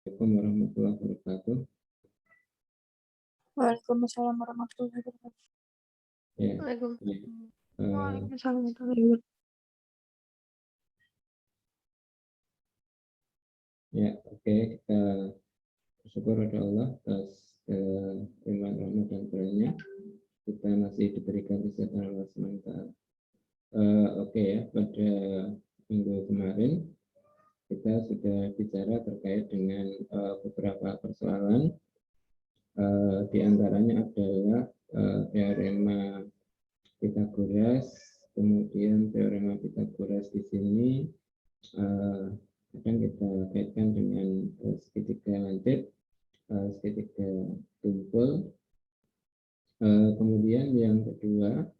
Assalamualaikum warahmatullahi wabarakatuh. Waalaikumsalam warahmatullahi wabarakatuh. Ya, Waalaikumsalam warahmatullahi wabarakatuh. ya, oke, kita bersyukur pada Allah atas iman rahmat dan karunia kita masih diberikan kesehatan Allah SWT. Oke ya, pada minggu kemarin kita sudah bicara terkait dengan beberapa persoalan. Di antaranya adalah teorema Pythagoras, kemudian teorema Pythagoras di sini akan kita kaitkan dengan segitiga lancip, segitiga tumpul. Kemudian yang kedua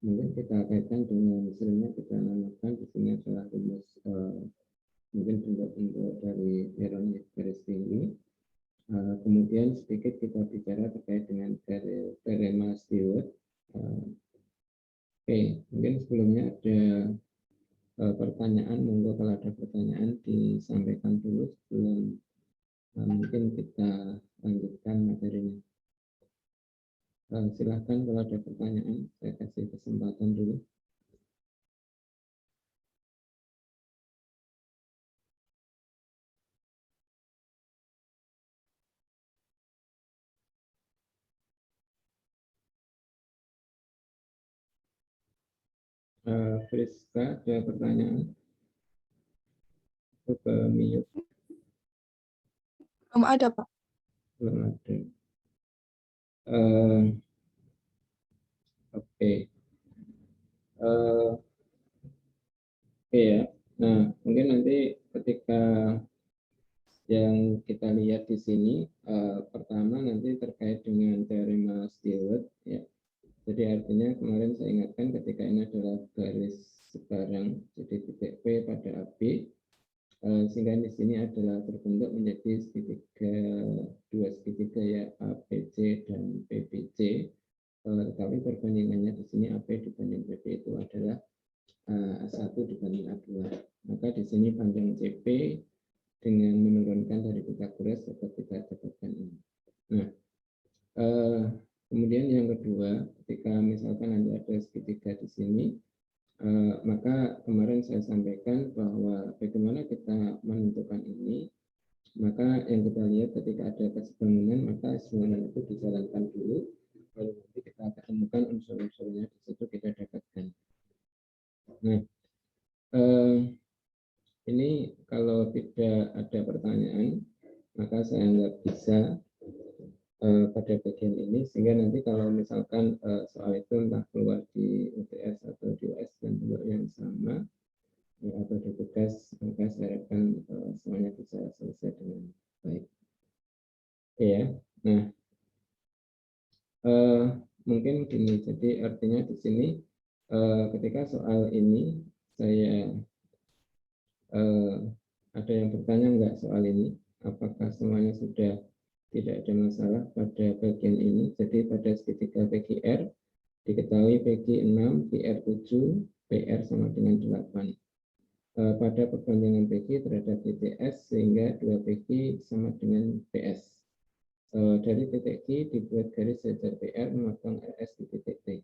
mungkin kita kaitkan dengan sebenarnya kita namakan di sini adalah rumus mungkin bentuk-bentuk dari teorem garis tinggi. Kemudian sedikit kita bicara terkait dengan teorema Stewart. Oke, mungkin sebelumnya ada pertanyaan, monggo kalau ada pertanyaan disampaikan dulu sebelum mungkin kita lanjutkan materinya. Silahkan kalau ada pertanyaan, saya kasih kesempatan dulu. Friska, ada pertanyaan? Coba mute. Belum ada, Pak. Belum ada. Oke. Oke ya. Nah, mungkin nanti ketika yang kita lihat di sini, pertama nanti terkait dengan teorema Stewart. Ya. Jadi artinya kemarin saya ingatkan ketika ini adalah garis sekarang, jadi titik P pada AB, sehingga di sini adalah terbentuk menjadi segitiga, dua segitiga ya, ABC dan PBC. Tetapi perbandingannya di sini AP dibanding PB itu adalah A1 dibanding A2. Maka di sini panjang CP dengan menurunkan dari Pythagoras dapat kita dapatkan ini. Nah, kemudian yang kedua, ketika misalkan nanti ada segitiga di sini, maka kemarin saya sampaikan bahwa bagaimana kita menentukan ini, maka yang kita lihat ketika ada kesebangunan, maka sebangunan itu dijalankan dulu, baru nanti kita ketemukan unsur-unsurnya di situ kita dapatkan. Nah, ini kalau tidak ada pertanyaan, maka saya anggap bisa pada bagian ini, sehingga nanti kalau misalkan soal itu entah keluar di UTS atau di US dan bentuk yang sama, ya, atau di tugas, maka saya harapkan semuanya bisa selesai dengan baik. Ya, nah mungkin gini, jadi artinya di sini ketika soal ini saya ada yang bertanya enggak soal ini, apakah semuanya sudah tidak ada masalah pada bagian ini. Jadi pada segitiga PQR diketahui PQ 6, PR 7, PR sama dengan 8. Pada perpanjangan PQ terhadap TTS sehingga 2 PQ sama dengan PS. Dari titik Q dibuat garis sejajar PR memotong RS di titik T.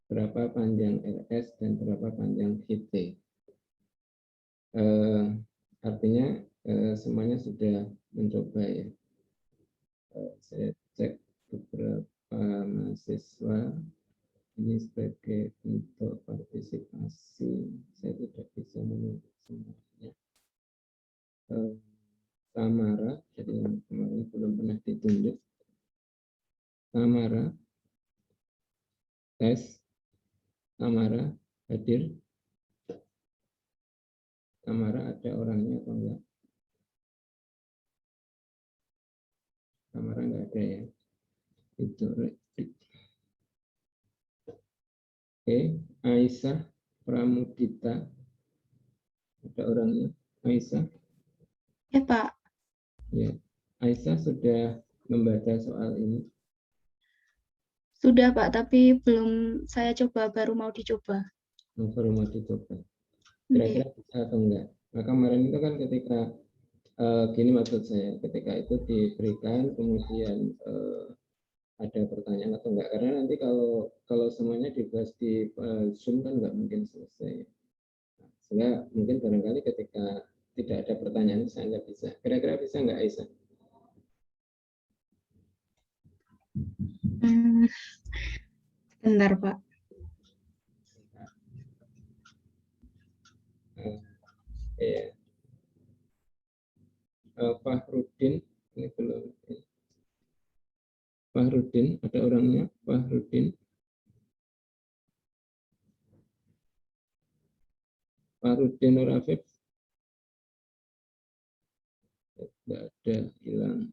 Berapa panjang RS dan berapa panjang VT. Artinya semuanya sudah mencoba ya. Saya cek beberapa mahasiswa ini sebagai bentuk partisipasi, saya tidak bisa menunjuk semuanya. Tamara, jadi yang kemarin belum pernah ditunjuk. Tamara, tes. Tamara hadir. Tamara ada orangnya atau enggak? Tamara enggak ada ya. Itu. Oke, Aisyah Pramudita. Ada orangnya, Aisyah? Ya, Pak. Ya, Aisyah sudah membaca soal ini? Sudah, Pak, tapi belum saya coba, baru mau dicoba. Baru mau dicoba. Kira-kira bisa atau enggak? Nah, kemarin itu kan ketika Gini maksud saya, ketika itu diberikan kemudian ada pertanyaan atau enggak, karena nanti kalau semuanya dibahas di Zoom kan nggak mungkin selesai. Sehingga mungkin barangkali ketika tidak ada pertanyaan saya nggak bisa. Kira-kira bisa nggak Aisyah? Bentar Pak. Ya. Fahrudin ini belum. Fahrudin, ada orangnya? Fahrudin. Fahrudin Nur Afif. Tidak ada, hilang.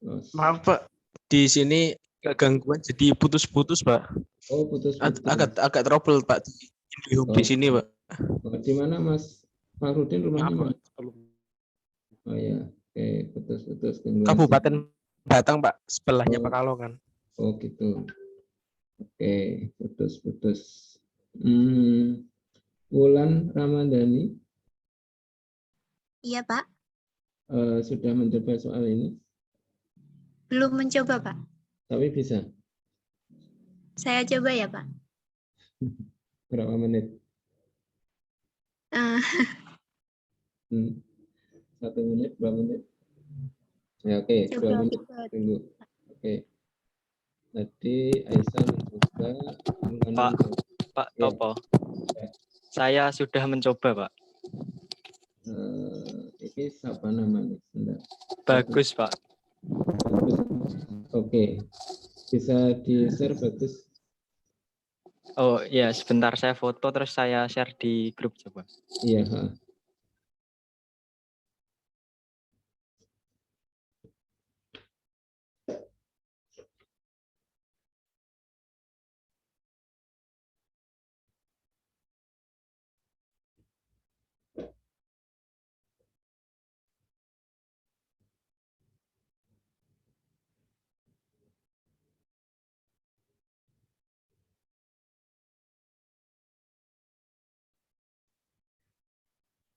Lost. Maaf Pak, di sini gangguan jadi putus-putus Pak. Oh, putus-putus. Agak trouble Pak di sini Pak. Di mana Mas Fahrudin rumahnya Maaf, mana? Oh ya, oke, putus-putus. Kabupaten Batang Pak, sebelahnya Pekalongan. Oh gitu. Oke, putus-putus. Wulan Ramadhani. Iya Pak. Sudah mencoba soal ini? Belum mencoba Pak. Tapi bisa? Saya coba ya Pak. Berapa menit? 1 menit, 2 menit? Ya, oke, 2 menit. Tunggu. Oke. Tadi Aisyah mencoba. Pak Topo. Ya. Saya sudah mencoba Pak. Ini siapa namanya? Bagus Pak. Bagus. Oke. Bisa di-share Bagus? Oh iya, sebentar saya foto terus saya share di grup coba. Iya.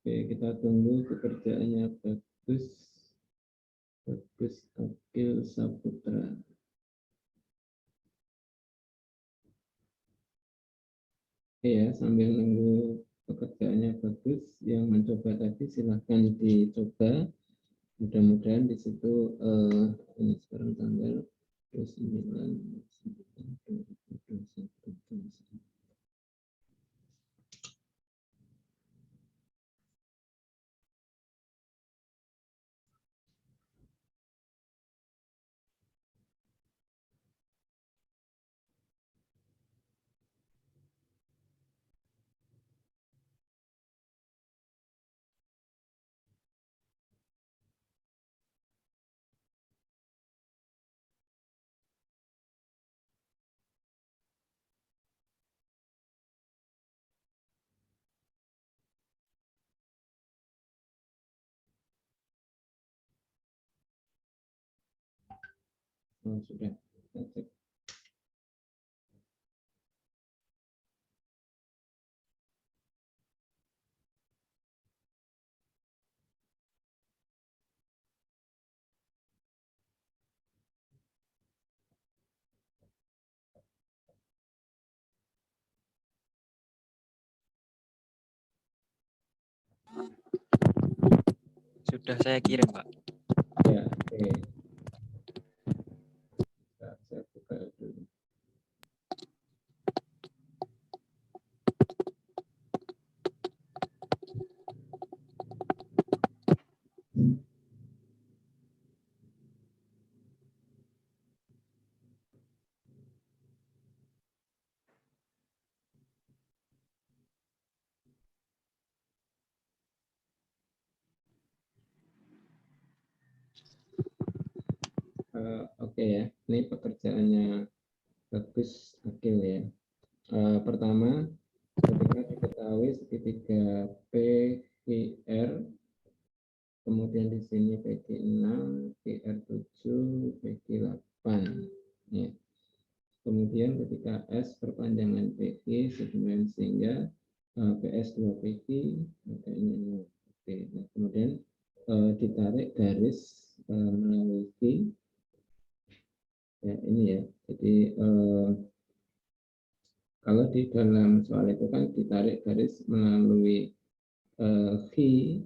Oke, kita tunggu pekerjaannya Bagus. Bagus Akil Saputra. Oke ya, sambil nunggu pekerjaannya Bagus, yang mencoba tadi silahkan dicoba. Mudah-mudahan di situ ini sekarang tanggal 29. Oh, sudah. Kita cek. Sudah saya kirim Pak. Ya, oke. Saya buka dulu. Oke ya, ini pekerjaannya Bagus Akil ya. Pertama, ketika diketahui segitiga PQR, kemudian di sini PQ6, QR7, PQ8. Ya. Kemudian ketika S perpanjangan PQ sehingga PS2 PQ, maka ini. Oke. Nah, kemudian ditarik V. Ya, ini ya. Jadi kalau di dalam soal itu kan ditarik garis melalui V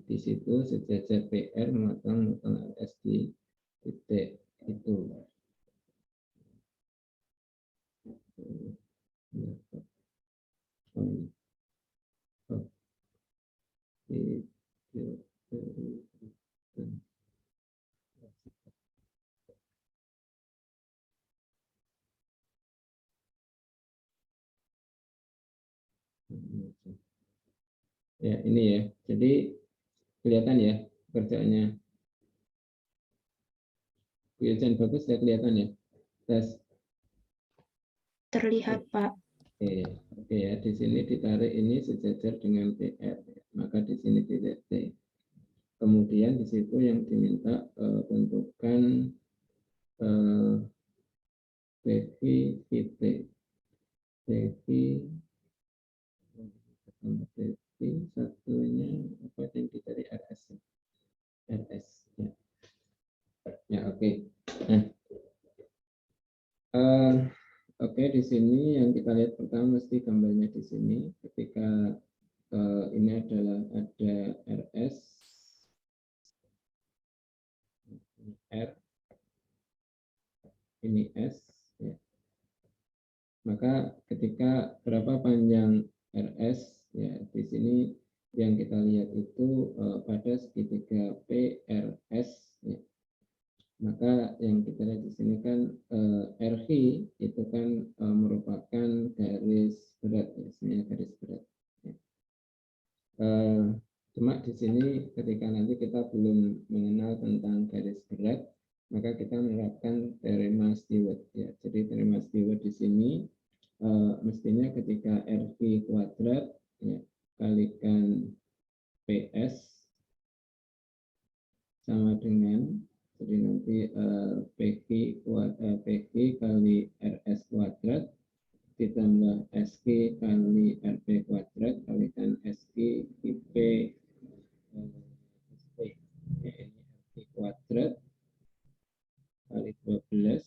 di situ sejajar PR memotong RS di titik itu. Ya, ini ya. Jadi kelihatan ya kerjaannya. Kelihatan bagus ya, kelihatan ya. Tes. Terlihat, Pak. Oke ya. Di sini ditarik ini sejajar dengan PR. Maka di sini titik T. Kemudian di situ yang diminta tentukan PV VT. PV satunya apa yang dicari RS. RS ya. Ya oke. Nah, oke di sini yang kita lihat pertama mesti gambarnya di sini ketika ini adalah ada RS R ini S ya. Maka ketika berapa panjang RS ya di sini yang kita lihat itu pada segitiga PRS ya. Maka yang kita lihat di sini kan RV itu kan merupakan garis berat ya, sebenarnya garis berat ya. Cuma di sini ketika nanti kita belum mengenal tentang garis berat, maka kita menerapkan teorema Stewart ya. Jadi teorema Stewart di sini mestinya ketika RV kuadrat ya, kalikan PS sama dengan jadi nanti PV kali RS kuadrat ditambah SQ kali RP kuadrat kalikan SQ IP SP ya, ini RP kuadrat kali 12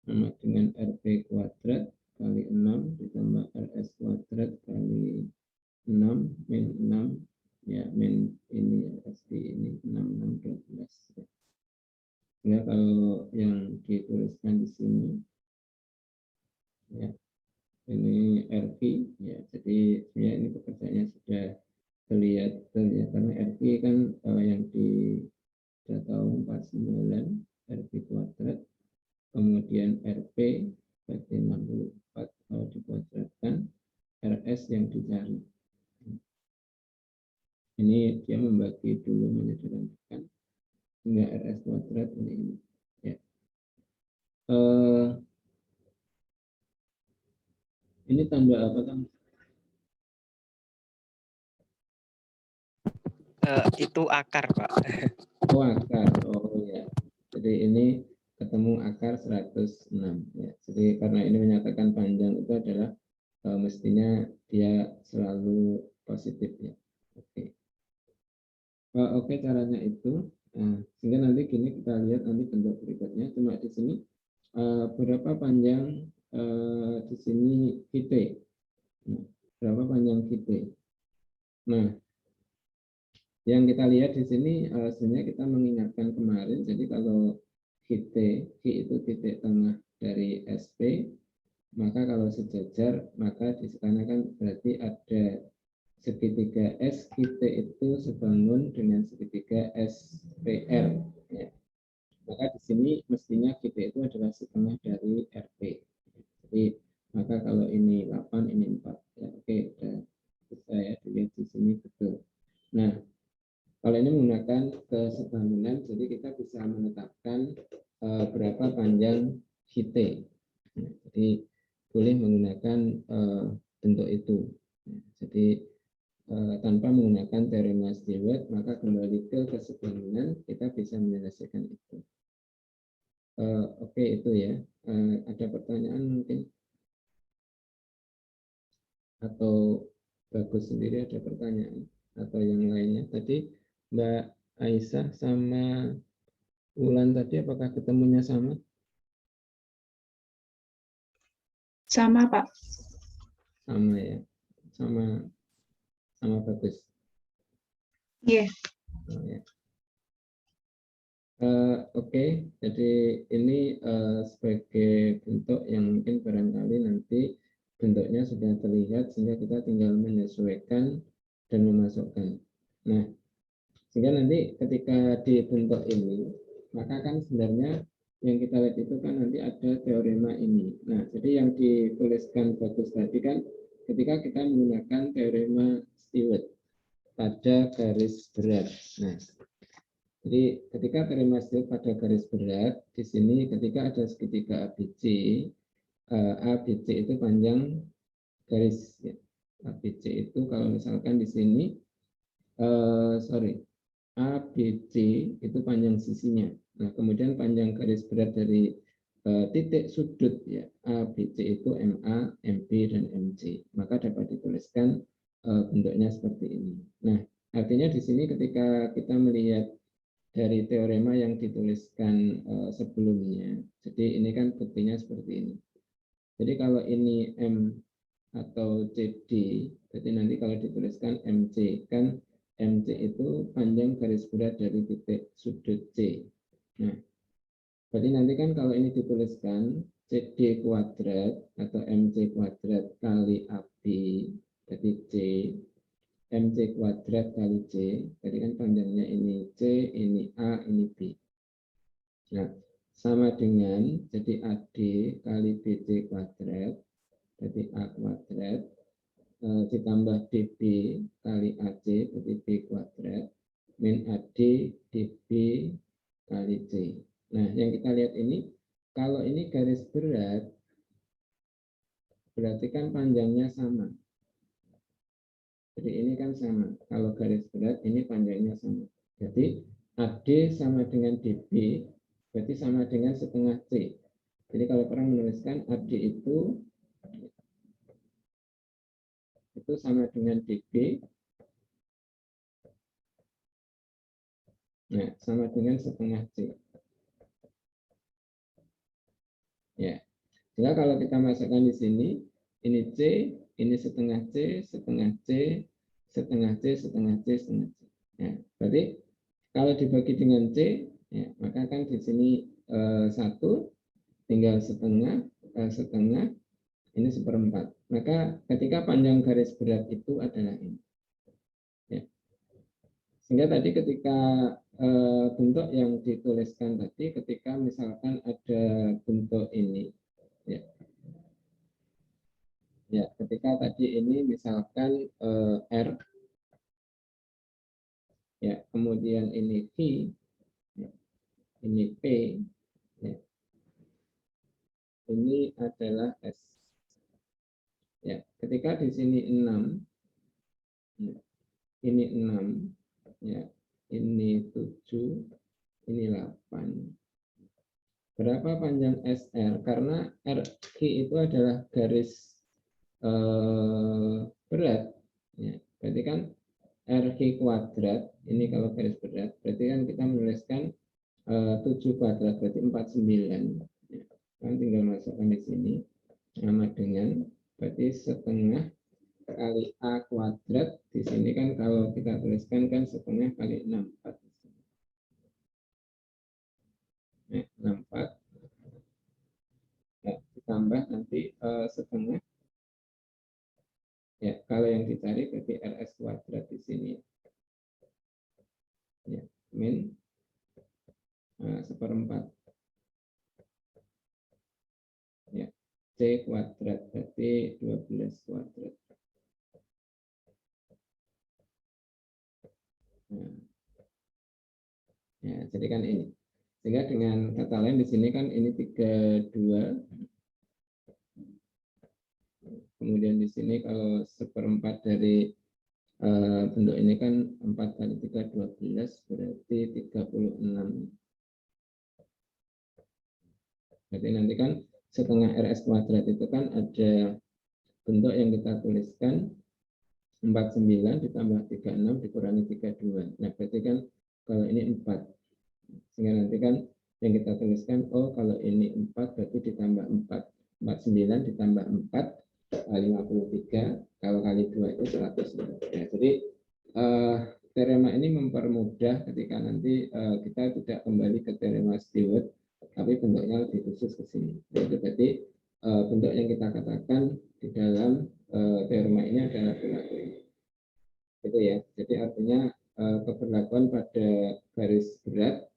sama dengan RP kuadrat kali 6 ditambah RS kuadrat kali 6 min 6 ya min ini ya pasti ini 6 12 ya. Kalau yang dituliskan di sini ya ini RV ya, jadi ya ini pekerjaannya sudah kelihatan ya karena RV kan yang di tahun 49 RV kuadrat kemudian RP berarti 64 kalau dikuadratkan RS yang dicari. Ini dia membagi dulu menjadi rangkaian hingga RS kuadrat ini ya. Ini tanda apa kan? Itu akar, Pak. Oh akar, oh ya. Jadi ini ketemu akar 106 ya. Jadi karena ini menyatakan panjang itu adalah mestinya dia selalu positif ya. Oke. Oke caranya itu. Nah, sehingga nanti gini kita lihat nanti bentuk berikutnya. Cuma di sini berapa panjang di sini VT. Nah, berapa panjang VT. Nah, yang kita lihat di sini sebenarnya kita mengingatkan kemarin. Jadi kalau VT, V itu titik tengah dari SP, maka kalau sejajar maka di sana kan berarti ada segitiga SQT itu sebangun dengan segitiga SPR ya. Maka di sini mestinya QT itu adalah setengah dari RP. Jadi maka kalau ini 8 ini 4 ya oke bisa ya dilihat di sini betul. Nah, kalau ini menggunakan kesebangunan jadi kita bisa menetapkan berapa panjang QT. Nah, jadi boleh menggunakan bentuk itu. Nah, jadi tanpa menggunakan teorema Stewart, maka kembali ke kesebangunan kita bisa menyelesaikan itu. Oke, itu ya. Ada pertanyaan mungkin? Atau Bagus sendiri ada pertanyaan? Atau yang lainnya? Tadi Mbak Aisyah sama Wulan tadi apakah ketemunya sama? Sama, Pak. Sama ya. Sama bagus. Iya. Oh, ya. Oke, jadi ini sebagai bentuk yang mungkin barangkali nanti bentuknya sudah terlihat sehingga kita tinggal menyesuaikan dan memasukkan. Nah, sehingga nanti ketika dibentuk ini, maka kan sebenarnya yang kita lihat itu kan nanti ada teorema ini. Nah, jadi yang dituliskan bagus tadi kan ketika kita menggunakan teorema Stewart pada garis berat. Nah, jadi ketika teorema Stewart pada garis berat, di sini ketika ada segitiga ABC, ABC itu panjang garis ya. ABC itu kalau misalkan di sini, ABC itu panjang sisinya. Nah, kemudian panjang garis berat dari titik sudut ya ABC itu MA, MB, dan MC. Maka dapat dituliskan bentuknya seperti ini. Nah, artinya di sini ketika kita melihat dari teorema yang dituliskan sebelumnya. Jadi ini kan buktinya seperti ini. Jadi kalau ini M atau CD, berarti nanti kalau dituliskan MC, kan MC itu panjang garis berat dari titik sudut C. Nah, berarti nanti kan kalau ini dituliskan CD kuadrat atau MC kuadrat kali AB, berarti C, MC kuadrat kali C, jadi kan panjangnya ini C, ini A, ini B. Nah, sama dengan, jadi AD kali BC kuadrat, jadi A kuadrat, ditambah DB kali AC, jadi B kuadrat, min AD DB kali C. Nah, yang kita lihat ini, kalau ini garis berat, berarti kan panjangnya sama. Jadi ini kan sama. Kalau garis berat ini panjangnya sama. Jadi AD sama dengan DB berarti sama dengan setengah C. Jadi kalau orang menuliskan AD itu sama dengan DB. Nah, sama dengan setengah C. Ya. Sehingga kalau kita masukkan di sini, ini C, ini setengah C, setengah C, setengah C, setengah C, setengah C. Ya, berarti kalau dibagi dengan C, ya, maka kan di sini 1, tinggal setengah, setengah, ini 1/4. Maka ketika panjang garis berat itu adalah ini. Ya. Sehingga tadi ketika bentuk yang dituliskan tadi, ketika misalkan ada bentuk ini, ya, ya ketika tadi ini misalkan R, ya kemudian ini V, ya, ini P, ya, ini adalah S. Ya, ketika di sini 6, ya, ini 6, ya, ini 7, ini 8. Berapa panjang SR? Karena RQ itu adalah garis berat, ya. Berarti kan RQ kuadrat, ini kalau garis berat, berarti kan kita menuliskan 7 kuadrat, berarti 49. Ya. Kan tinggal masukkan di sini, sama dengan, berarti setengah kali A kuadrat, di sini kan kalau kita tuliskan kan setengah kali 64. Nah, 64. Ya, ditambah nanti setengah. Ya, kalau yang dicari berarti RS kuadrat di sini. Ya, min 1/4. Ya, C kuadrat berarti 12 kuadrat. Nah, ya, jadi kan ini. Sehingga dengan kata lain di sini kan ini 32. Kemudian di sini kalau 1/4 dari bentuk ini kan 4 kali 3, 12, berarti 36. Berarti nanti kan setengah RS kuadrat itu kan ada bentuk yang kita tuliskan 49 ditambah 36 dikurangi 32. Nah, berarti kan kalau ini 4. Sehingga nanti kan yang kita tuliskan, oh kalau ini 4 berarti ditambah 4, 49 ditambah 4, 53, kalau kali 2 itu 100. Nah, jadi teorema ini mempermudah ketika nanti kita tidak kembali ke teorema Stewart, tapi bentuknya lebih khusus ke sini. Jadi berarti bentuk yang kita katakan di dalam teorema ini adalah berlaku ini. Gitu ya. Jadi artinya keberlakuan pada garis berat,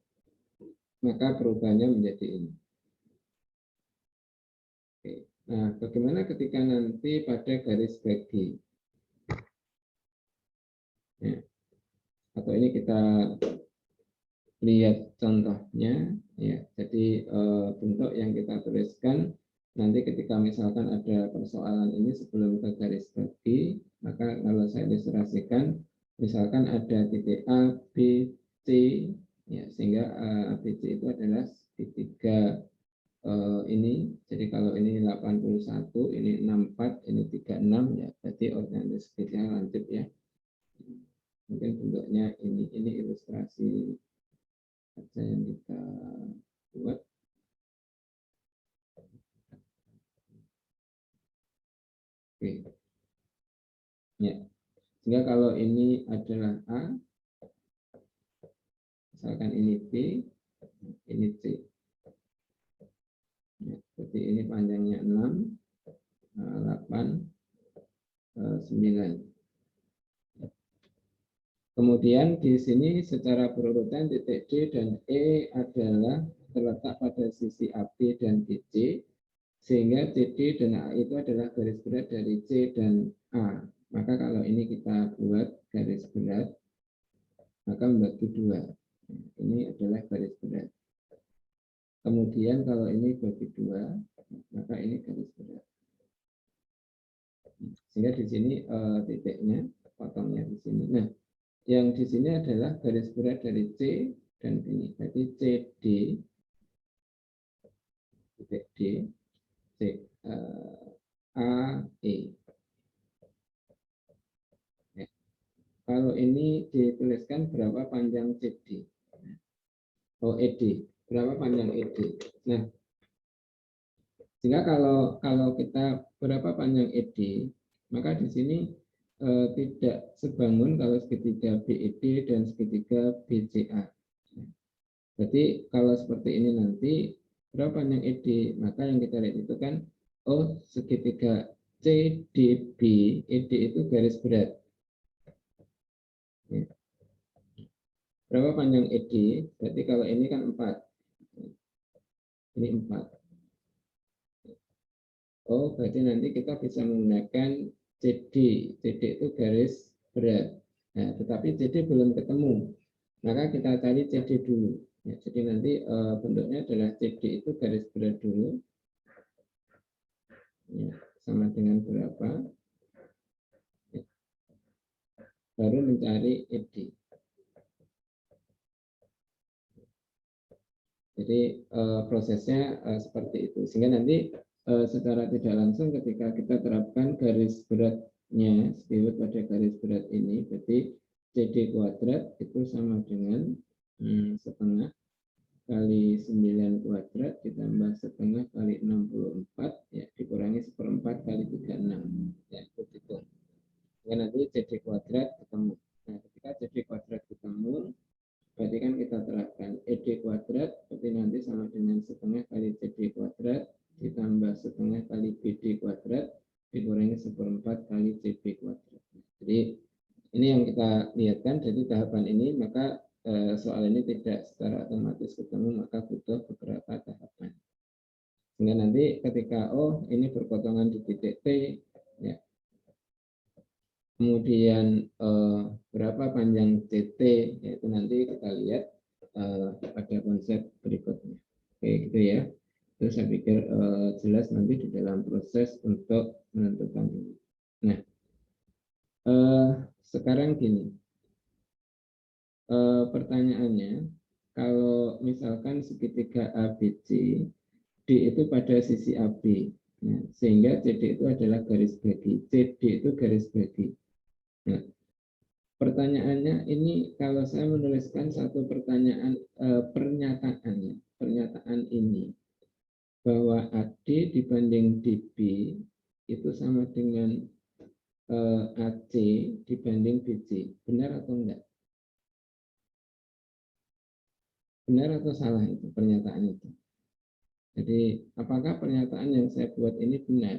maka perubahannya menjadi ini. Oke. Nah, bagaimana ketika nanti pada garis bagi? Ya. Atau ini kita lihat contohnya, ya. Jadi bentuk yang kita tuliskan nanti ketika misalkan ada persoalan ini sebelum ke garis bagi, maka kalau saya ilustrasikan, misalkan ada titik A, B, C, ya, sehingga A, B, C itu adalah segitiga ini. Jadi kalau ini 81, ini 64, ini 36, ya berarti ordinal segitiga lancip ya. Mungkin bentuknya ini ilustrasi saja yang kita buat. Oke. Ya. Sehingga kalau ini adalah A, misalkan ini B, ini C. Ya, jadi ini panjangnya 6, 8, 9. Kemudian di sini secara berurutan titik D dan E adalah terletak pada sisi AB dan BC, sehingga CD dan A itu adalah garis berat dari C dan A. Maka kalau ini kita buat garis berat, maka membagi 2. Ini adalah garis berat. Kemudian kalau ini bagi 2, maka ini garis berat. Sehingga di sini titiknya, potongnya di sini. Nah, yang di sini adalah garis berat dari C dan ini. Jadi CD, titik D, C, A, E. Ya. Kalau ini dituliskan berapa panjang CD? Oh, ED. Berapa panjang ED? Nah, sehingga kalau kita berapa panjang ED, maka di sini tidak sebangun kalau segitiga BED dan segitiga BCA. Jadi kalau seperti ini nanti berapa panjang ED, maka yang kita lihat itu kan, oh segitiga CDB, ED itu garis berat. Ya. Berapa panjang ED? Berarti kalau ini kan 4. Ini 4. Oh, berarti nanti kita bisa menggunakan CD. CD itu garis berat. Nah, tetapi CD belum ketemu. Maka kita cari CD dulu. Ya, jadi nanti bentuknya adalah CD itu garis berat dulu. Ya, sama dengan berapa? Ya. Baru mencari ED. Jadi prosesnya seperti itu. Sehingga nanti secara tidak langsung ketika kita terapkan garis beratnya steward pada garis berat ini, berarti CD kuadrat itu sama dengan setengah kali 9 kuadrat ditambah setengah kali 64 ya dikurangi 1/4 kali 36 ya begitu. Ya, nanti CD kuadrat ketemu. Nah, ketika CD kuadrat ketemu, berarti kan kita terapkan ED kuadrat, berarti nanti sama dengan setengah kali CD kuadrat ditambah setengah kali BD kuadrat dikurangi 1/4 kali CB kuadrat. Jadi ini yang kita lihatkan. Jadi tahapan ini maka soal ini tidak secara otomatis ketemu, maka butuh beberapa tahapan. Sehingga nanti ketika oh ini berpotongan di titik T, ya. Kemudian berapa panjang CT, yaitu nanti kita lihat pada konsep berikutnya. Oke, gitu ya. Terus saya pikir jelas nanti di dalam proses untuk menentukan ini. Nah, sekarang gini, pertanyaannya, kalau misalkan segitiga ABC, D itu pada sisi AB, nah, sehingga CD itu adalah garis bagi, CD itu garis bagi. Nah, pertanyaannya ini kalau saya menuliskan satu pertanyaan pernyataannya pernyataan ini bahwa AD dibanding DB itu sama dengan AC dibanding BC. Benar atau enggak? Benar atau salah itu pernyataan itu? Jadi apakah pernyataan yang saya buat ini benar?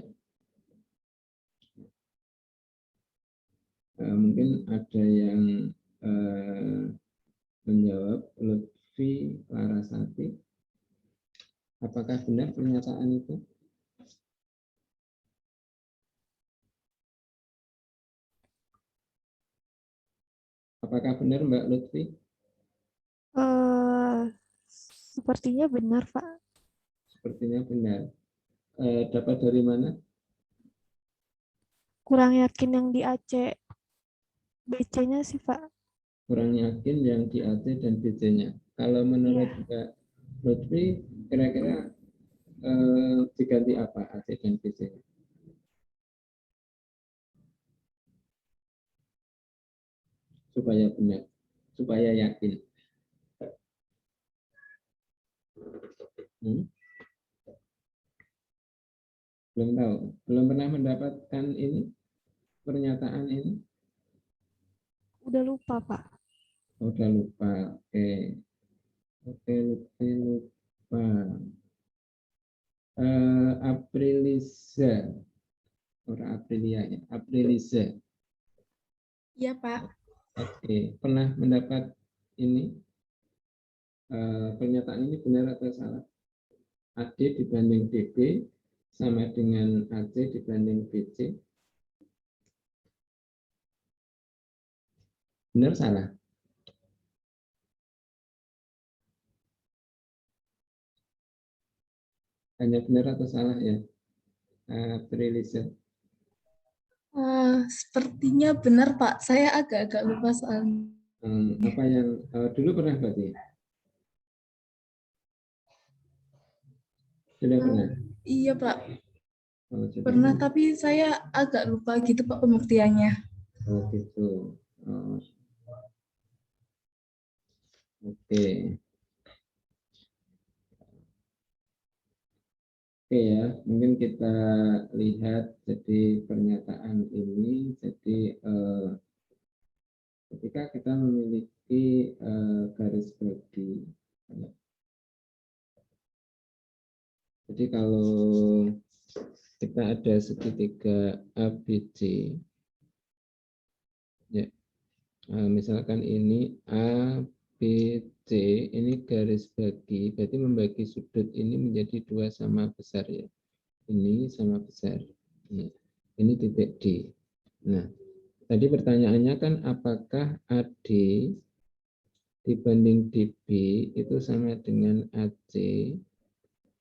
Mungkin ada yang menjawab. Lutfi Larasati, apakah benar pernyataan itu? Apakah benar Mbak Lutfi? Sepertinya benar, Pak. Sepertinya benar. Dapat dari mana? Kurang yakin yang di AC. BC-nya sih, Pak. Kurang yakin yang di AC dan BC-nya. Kalau menurut Mbak Lutfi, kira-kira diganti apa AC dan BC-nya? Supaya benar, supaya yakin. Belum tahu, belum pernah mendapatkan ini pernyataan ini. Udah lupa, Pak. Udah lupa, oke, lupa. Aprilisa, orang Aprilia ya, Aprilisa. Iya, Pak. Oke, pernah mendapat ini pernyataan ini benar atau salah? AD dibanding DB sama dengan AC dibanding BC. Benar salah? Hanya benar atau salah ya? Prilisa. Sepertinya benar, Pak. Saya agak-agak lupa soalnya. Apa yang dulu pernah berarti? Sudah pernah? Iya, Pak. Oh, sudah Pernah, tapi saya agak lupa gitu, Pak, pembuktiannya. Oh gitu. Oh. Oke. Oke ya, mungkin kita lihat jadi pernyataan ini. Jadi ketika kita memiliki garis bagi, jadi kalau kita ada segitiga ABC, ya, misalkan ini A, B, C, ini garis bagi, berarti membagi sudut ini menjadi dua sama besar ya. Ini sama besar. Ya. Ini titik D. Nah, tadi pertanyaannya kan apakah AD dibanding DB itu sama dengan AC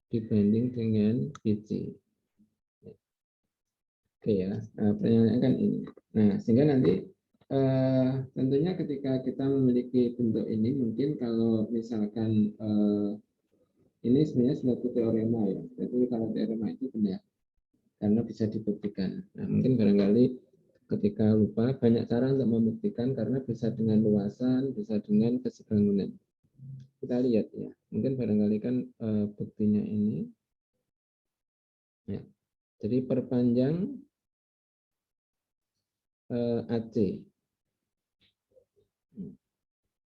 dibanding dengan BC. Oke ya, pertanyaannya kan ini. Nah, sehingga nanti tentunya ketika kita memiliki bentuk ini, mungkin kalau misalkan ini sebenarnya suatu teorema ya. Jadi kalau teorema itu benar, karena bisa dibuktikan. Nah, mungkin barangkali ketika lupa, banyak cara untuk membuktikan karena bisa dengan luasan, bisa dengan kesebangunan. Kita lihat ya, mungkin barangkali kan buktinya ini. Ya. Jadi perpanjang AC.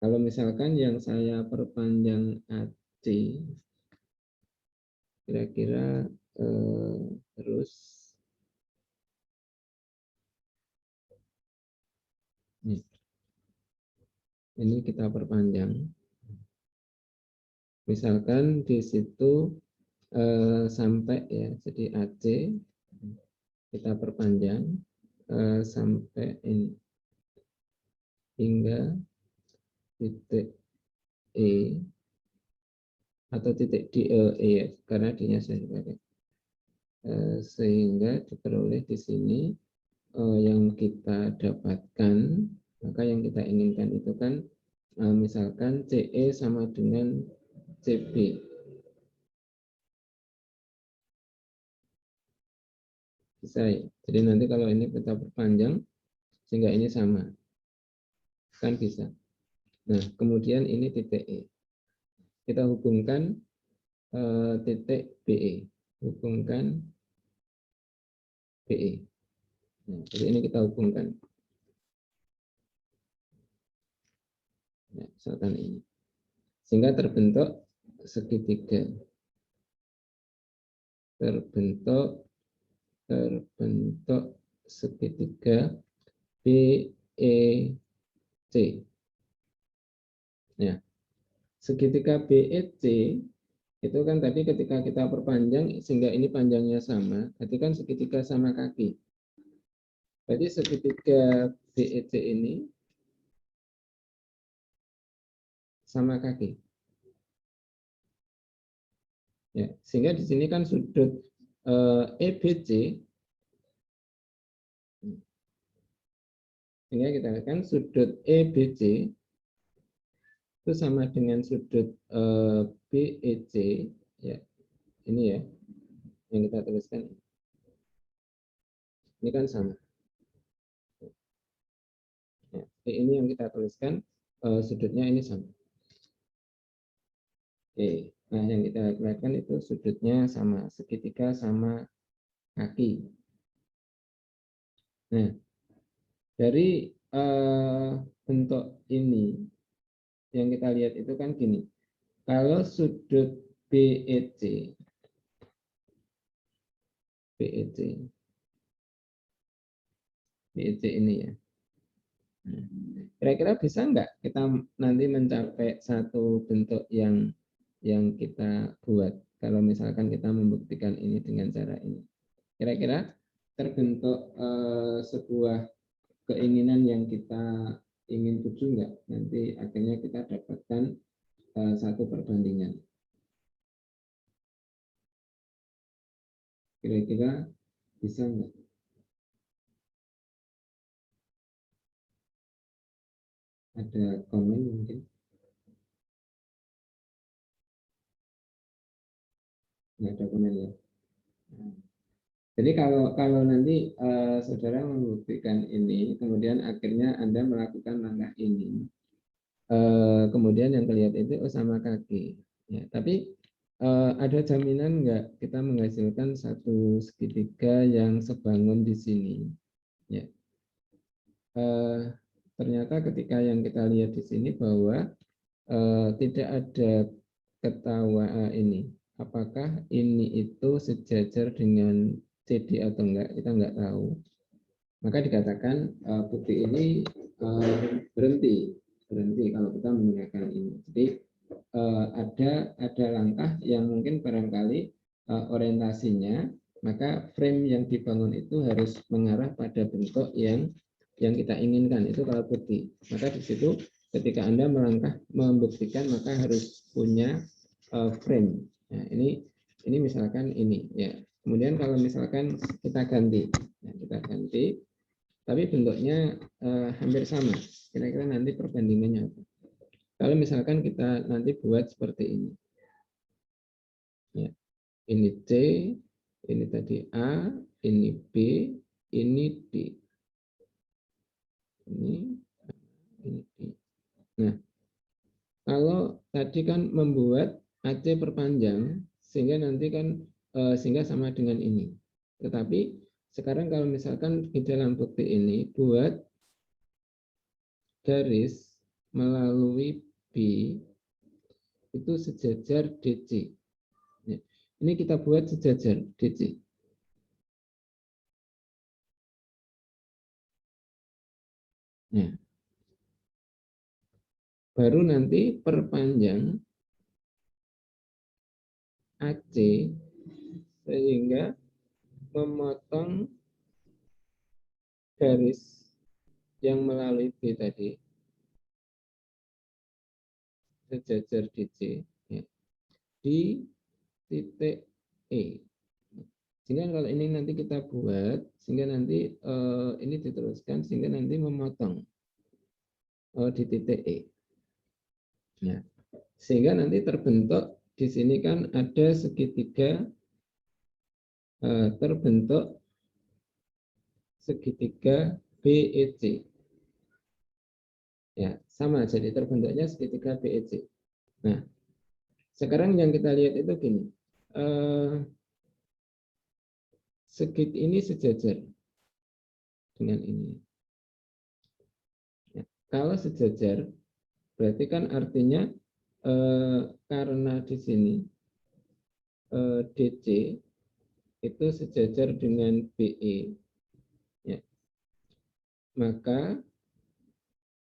Kalau misalkan yang saya perpanjang AC, kira-kira terus ini kita perpanjang. Misalkan di situ sampai ya, jadi AC kita perpanjang sampai ini hingga titik E atau titik D, ya, karena D-nya saya pakai. Sehingga diperoleh di sini yang kita dapatkan, maka yang kita inginkan itu kan misalkan CE sama dengan CB. Bisa ya. Jadi nanti kalau ini kita perpanjang sehingga ini sama. Kan bisa. Nah, kemudian ini titik E. Kita hubungkan titik BE, hubungkan BE. Nah, jadi ini kita hubungkan. Ya, misalkan ini. Sehingga terbentuk segitiga. Terbentuk segitiga BEC. Ya. Segitiga BEC itu kan tadi ketika kita perpanjang sehingga ini panjangnya sama, berarti kan segitiga sama kaki. Berarti segitiga BEC ini sama kaki. Ya, sehingga di sini kan sudut EBC, sehingga kita katakan sudut EBC itu sama dengan sudut BEC, ya ini ya yang kita tuliskan, ini kan sama. Ya, ini yang kita tuliskan sudutnya ini sama. Oke, nah yang kita lihatkan itu sudutnya sama, segitiga sama kaki. Nah, dari bentuk ini yang kita lihat itu kan gini, kalau sudut BEC ini ya, kira-kira bisa nggak kita nanti mencapai satu bentuk yang kita buat kalau misalkan kita membuktikan ini dengan cara ini? Kira-kira terbentuk sebuah keinginan yang kita ingin tuju nggak? Nanti akhirnya kita dapatkan satu perbandingan. Kira-kira bisa nggak? Ada komen mungkin? Nggak ada komen ya. Jadi kalau nanti saudara membuktikan ini, kemudian akhirnya Anda melakukan langkah ini, kemudian yang kelihatan itu sama kaki. Ya, tapi ada jaminan nggak kita menghasilkan satu segitiga yang sebangun di sini? Ya. Ternyata ketika yang kita lihat di sini bahwa tidak ada ketawa ini. Apakah ini itu sejajar dengan CD atau enggak, kita enggak tahu. Maka dikatakan bukti ini berhenti kalau kita menggunakan ini. Jadi ada langkah yang mungkin barangkali orientasinya, maka frame yang dibangun itu harus mengarah pada bentuk yang kita inginkan. Itu kalau bukti. Maka di situ ketika Anda melangkah membuktikan, maka harus punya frame. Nah, ini misalkan ini ya. Kemudian kalau misalkan kita ganti, tapi bentuknya hampir sama. Kira-kira nanti perbandingannya apa? Kalau misalkan kita nanti buat seperti ini, ya, ini C, ini tadi A, ini B, ini D, ini D. Nah, kalau tadi kan membuat AC perpanjang, sehingga nanti kan sehingga sama dengan ini. Tetapi sekarang kalau misalkan di dalam bukti ini buat garis melalui B itu sejajar DC. Ini kita buat sejajar DC. Nah, baru nanti perpanjang AC sehingga memotong garis yang melalui B tadi sejajar DC ya, di titik E. Sehingga kalau ini nanti kita buat, sehingga nanti ini diteruskan, sehingga nanti memotong di titik E. Nah, sehingga nanti terbentuk di sini kan ada segitiga, terbentuk segitiga BEC. Ya, sama, jadi terbentuknya segitiga BEC. Nah, Sekarang yang kita lihat itu gini, segit ini sejajar dengan ini. Ya, kalau sejajar, berarti kan artinya karena di sini DC itu sejajar dengan BE, ya, maka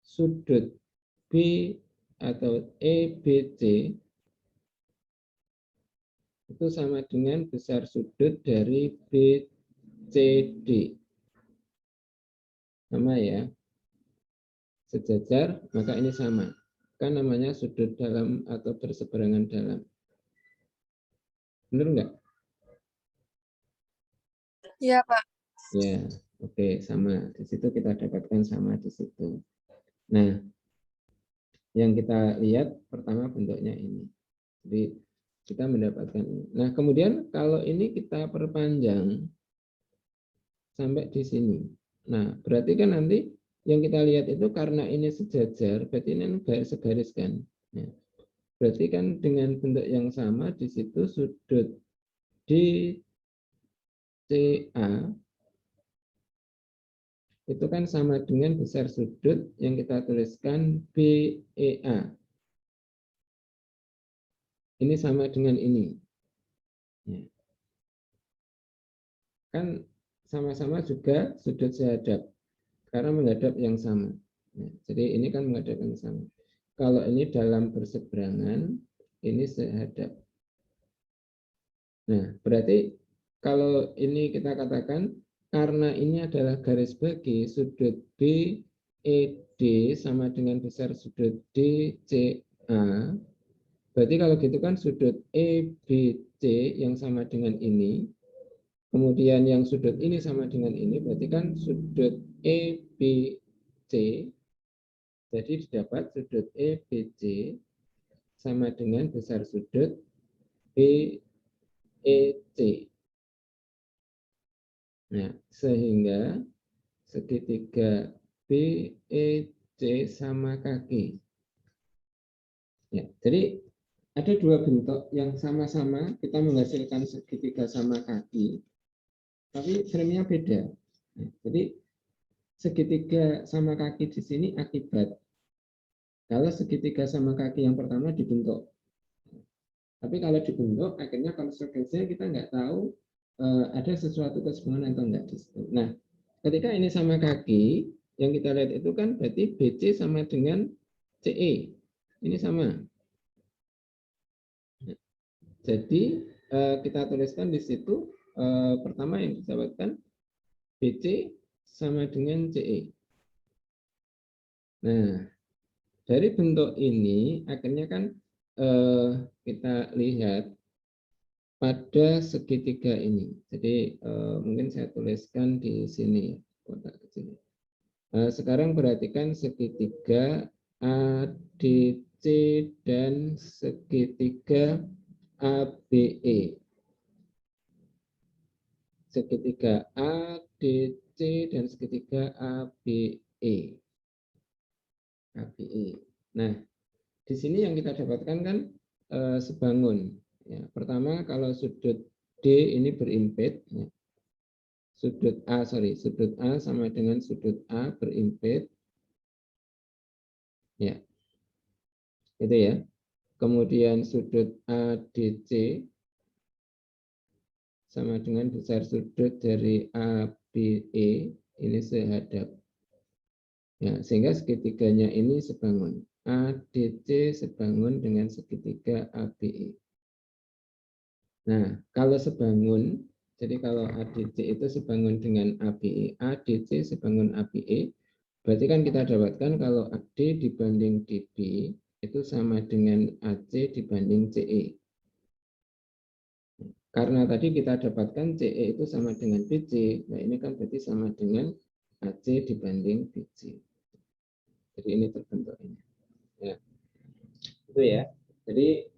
sudut B atau EBC itu sama dengan besar sudut dari BCD. Sama ya, sejajar, maka ini sama. Kan namanya sudut dalam atau berseberangan dalam. Benar enggak? Iya, Pak. Ya, oke, sama. Di situ kita dapatkan sama di situ. Nah, yang kita lihat pertama bentuknya ini. Jadi kita mendapatkan ini. Nah, kemudian kalau ini kita perpanjang sampai di sini. Nah, berarti kan nanti yang kita lihat itu karena ini sejajar, berarti ini segaris kan. Nah, berarti kan dengan bentuk yang sama di situ sudut DCA itu kan sama dengan besar sudut yang kita tuliskan BEA. Ini sama dengan ini. Ya. Kan sama-sama juga sudut sehadap, karena menghadap yang sama. Ya, jadi ini kan menghadap yang sama. Kalau ini dalam berseberangan, ini sehadap. Nah, berarti kalau ini kita katakan, karena ini adalah garis bagi sudut BED sama dengan besar sudut DCA, berarti kalau gitu kan sudut EBC yang sama dengan ini, kemudian yang sudut ini sama dengan ini, berarti kan sudut EBC, jadi didapat sudut EBC sama dengan besar sudut BEC. Nah, sehingga segitiga BEC sama kaki. Ya, jadi ada dua bentuk yang sama-sama kita menghasilkan segitiga sama kaki, tapi frame-nya beda. Nah, jadi segitiga sama kaki di sini akibat. Kalau segitiga sama kaki yang pertama dibentuk. Tapi kalau dibentuk, akhirnya konsekuensinya kita nggak tahu ada sesuatu keseimbangan atau enggak di situ. Nah, ketika ini sama kaki, yang kita lihat itu kan berarti BC sama dengan CE. Ini sama. Jadi kita tuliskan di situ pertama yang disebutkan BC sama dengan CE. Nah, dari bentuk ini akhirnya kan kita lihat pada segitiga ini. Jadi mungkin saya tuliskan di sini kotak kecil. Sekarang perhatikan segitiga ADC dan segitiga ABE. Segitiga ADC dan segitiga ABE. ABE. Nah, di sini yang kita dapatkan kan sebangun. Ya, pertama kalau sudut D ini berimpit, ya. Sudut A sama dengan sudut A berimpit, ya, itu ya. Kemudian sudut ADC sama dengan besar sudut dari ABE, ini sehadap. Ya, sehingga segitiganya ini sebangun. ADC sebangun dengan segitiga ABE. Nah, kalau sebangun, jadi kalau ADC itu sebangun dengan ABE, ADC sebangun ABE, berarti kan kita dapatkan kalau AD dibanding DB itu sama dengan AC dibanding CE. Karena tadi kita dapatkan CE itu sama dengan BC, nah ini kan berarti sama dengan AC dibanding BC. Jadi ini terbentuk ini. Ya. Itu ya. Jadi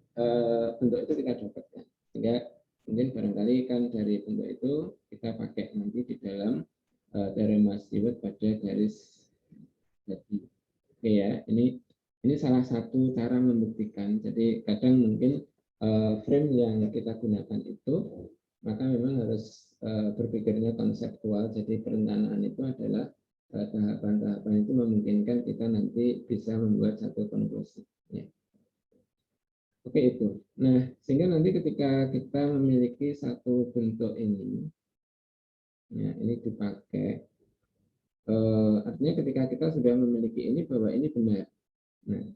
bentuk itu kita dapatkan. Sehingga mungkin barangkali kan dari bentuk itu kita pakai nanti di dalam teorema Stewart pada garis bagi. Oke ya, ini salah satu cara membuktikan. Jadi kadang mungkin yang kita gunakan itu, maka memang harus berpikirnya konseptual. Jadi perencanaan itu adalah tahapan-tahapan itu memungkinkan kita nanti bisa membuat satu konklusi. Ya. Oke itu. Nah, sehingga nanti ketika kita memiliki satu bentuk ini, ya, ini dipakai. Artinya ketika kita sudah memiliki ini bahwa ini benar. Nah,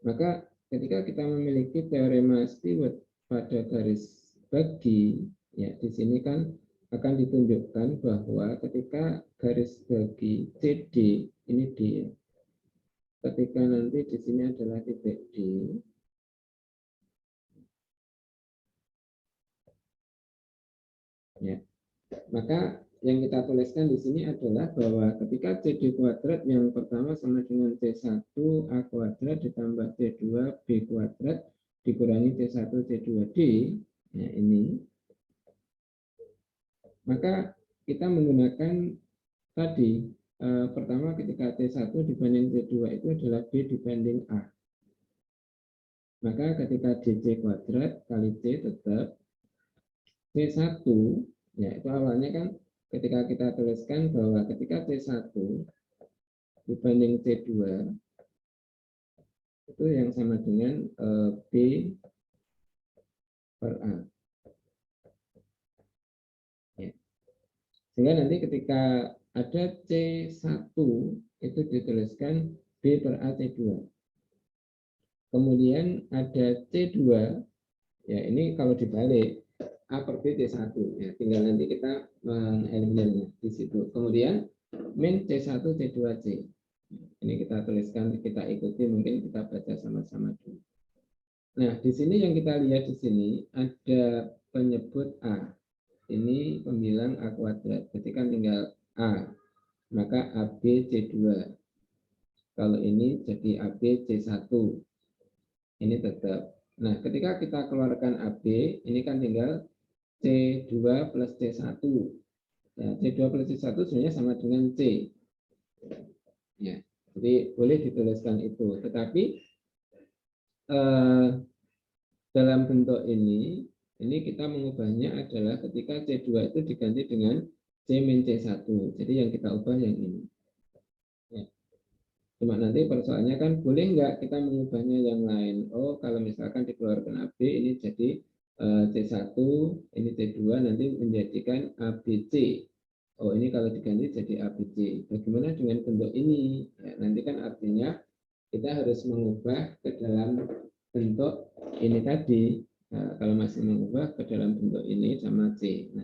maka ketika kita memiliki teorema Stewart pada garis bagi, ya di sini kan akan ditunjukkan bahwa ketika garis bagi CD ini D, ketika nanti di sini adalah titik D, ya, maka yang kita tuliskan di sini adalah bahwa ketika CD kuadrat yang pertama sama dengan C1 A kuadrat ditambah C2 B kuadrat dikurangi C1 C2D, ya ini, maka kita menggunakan tadi pertama ketika C1 dibanding C2 itu adalah B dibanding A. Maka ketika DC kuadrat kali C tetap C1, ya itu awalnya kan ketika kita tuliskan bahwa ketika C1 dibanding C2 itu yang sama dengan B per A. Ya. Sehingga nanti ketika ada C1 itu dituliskan B per A C2. Kemudian ada C2, ya ini kalau dibalik A per B C1, ya tinggal nanti kita mengeliminirnya di situ. Kemudian min C1 C2C. Ini kita tuliskan, kita ikuti, mungkin kita baca sama-sama dulu. Nah, di sini yang kita lihat di sini ada penyebut A. Ini pembilang A kuadrat. Ketika tinggal A, maka AB C2. Kalau ini jadi AB C1. Ini tetap. Nah, ketika kita keluarkan AB, ini kan tinggal C2 plus C1. Nah, C2 plus C1 sebenarnya sama dengan C. Ya, jadi boleh dituliskan itu. Tetapi dalam bentuk ini kita mengubahnya adalah ketika C2 itu diganti dengan C min C1. Jadi yang kita ubah yang ini. Ya. Cuma nanti persoalannya kan boleh nggak kita mengubahnya yang lain. Oh, kalau misalkan dikeluarkan AB ini jadi C1, ini C2 nanti menjadikan ABC. Oh, ini kalau diganti jadi ABC. Bagaimana dengan bentuk ini? Ya, nanti kan artinya kita harus mengubah ke dalam bentuk ini tadi. Nah, kalau masih mengubah ke dalam bentuk ini sama C. Nah,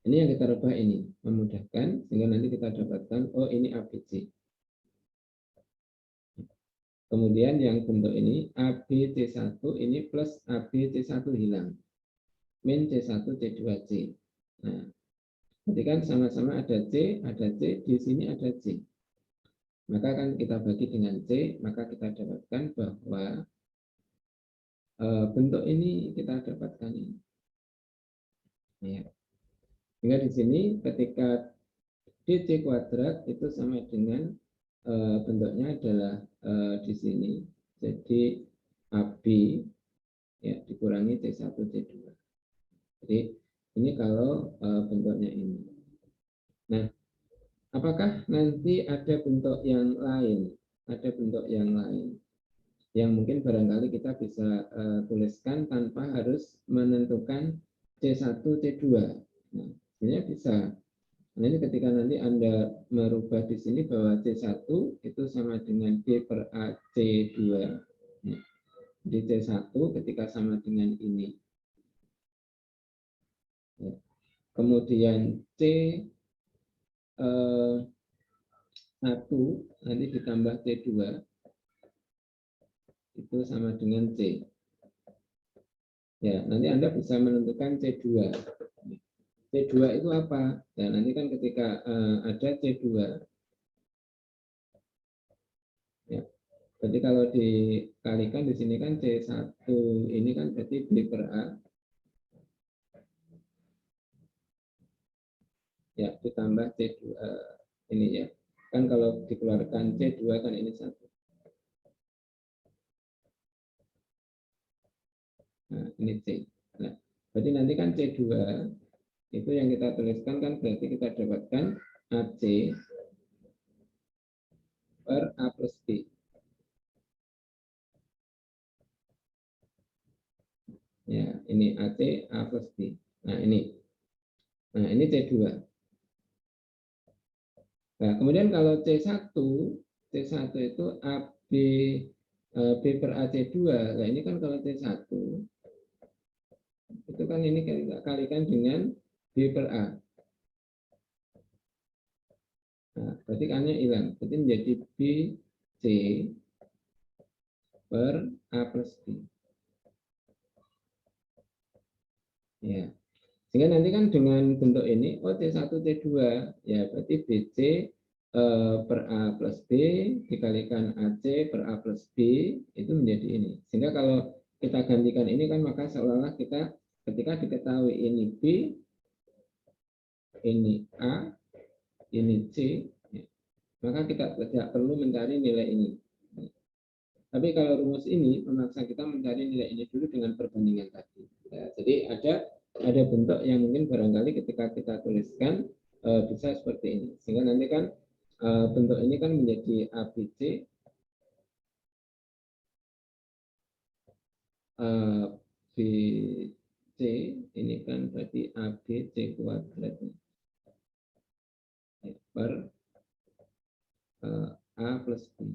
ini yang kita rubah ini. Memudahkan sehingga nanti kita dapatkan, oh ini ABC. Kemudian yang bentuk ini ABC1 ini plus ABC1 hilang. Min C1 C2C. Nah, berarti kan sama-sama ada C, di sini ada C. Maka kan kita bagi dengan C, maka kita dapatkan bahwa bentuk ini kita dapatkan ini. Ya. Sehingga di sini ketika DC kuadrat itu sama dengan bentuknya adalah di sini, jadi AB ya dikurangi C1 C2. Jadi ini kalau bentuknya ini. Nah, apakah nanti ada bentuk yang lain? Ada bentuk yang lain yang mungkin barangkali kita bisa tuliskan tanpa harus menentukan C1 C2. Nah, sebenarnya bisa. Nah, ini ketika nanti Anda merubah di sini bahwa C1 itu sama dengan B per A C2. Nah, di C1 ketika sama dengan ini. Ya. Kemudian C1 nanti ditambah C2 itu sama dengan C. Ya, nanti Anda bisa menentukan C2. C2 itu apa? Ya, nanti kan ketika ada C2. Ya. Berarti kalau dikalikan di sini kan C1 ini kan berarti B per A. Ya, ditambah C2 ini ya. Kan kalau dikeluarkan C2 kan ini 1. Nah, ini C. Nah, Berarti nanti kan C2 itu yang kita tuliskan kan berarti kita dapatkan AC per A plus B. Ya, ini AC A plus B. Nah, ini C2. Nah, kemudian kalau C1 itu AB B per AC2. Nah, ini kan kalau C1 itu kan ini kita kalikan dengan B per A. Nah, berarti kan-nya hilang. Berarti menjadi BC per A plus B. Ya. Sehingga nanti kan dengan bentuk ini, C1, C2, ya berarti BC per A plus B dikalikan AC per A plus B, itu menjadi ini. Sehingga kalau kita gantikan ini kan maka seolah-olah kita ketika diketahui ini B, ini A, ini C, ya, maka kita tidak perlu mencari nilai ini. Tapi kalau rumus ini memaksa kita mencari nilai ini dulu dengan perbandingan tadi. Ya, jadi ada bentuk yang mungkin barangkali ketika kita tuliskan bisa seperti ini. Sehingga nanti kan bentuk ini kan menjadi ABC BC, ini kan berarti ABC kuadrat per A plus B.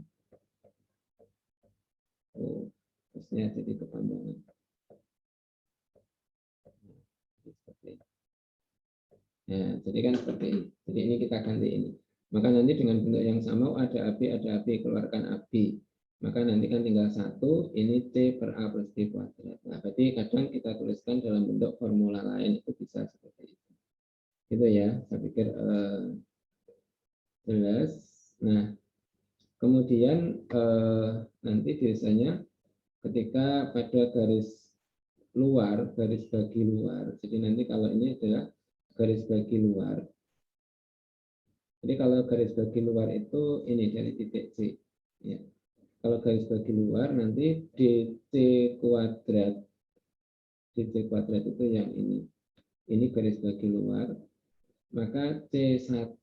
Oh, terusnya jadi kepanjangan. Nah, jadi kan seperti ini. Jadi ini kita ganti ini. Maka nanti dengan bentuk yang sama ada AB, keluarkan AB. Maka nanti kan tinggal satu, ini C per A plus B kuadrat. Nah, berarti kadang kita tuliskan dalam bentuk formula lain itu bisa seperti itu. Gitu ya, saya pikir jelas. Nah, kemudian nanti biasanya ketika pada garis luar, garis bagi luar. Jadi nanti kalau ini adalah garis bagi luar. Jadi kalau garis bagi luar itu ini dari titik C. Ya. Kalau garis bagi luar nanti DC kuadrat. DC kuadrat itu yang ini. Ini garis bagi luar. Maka C1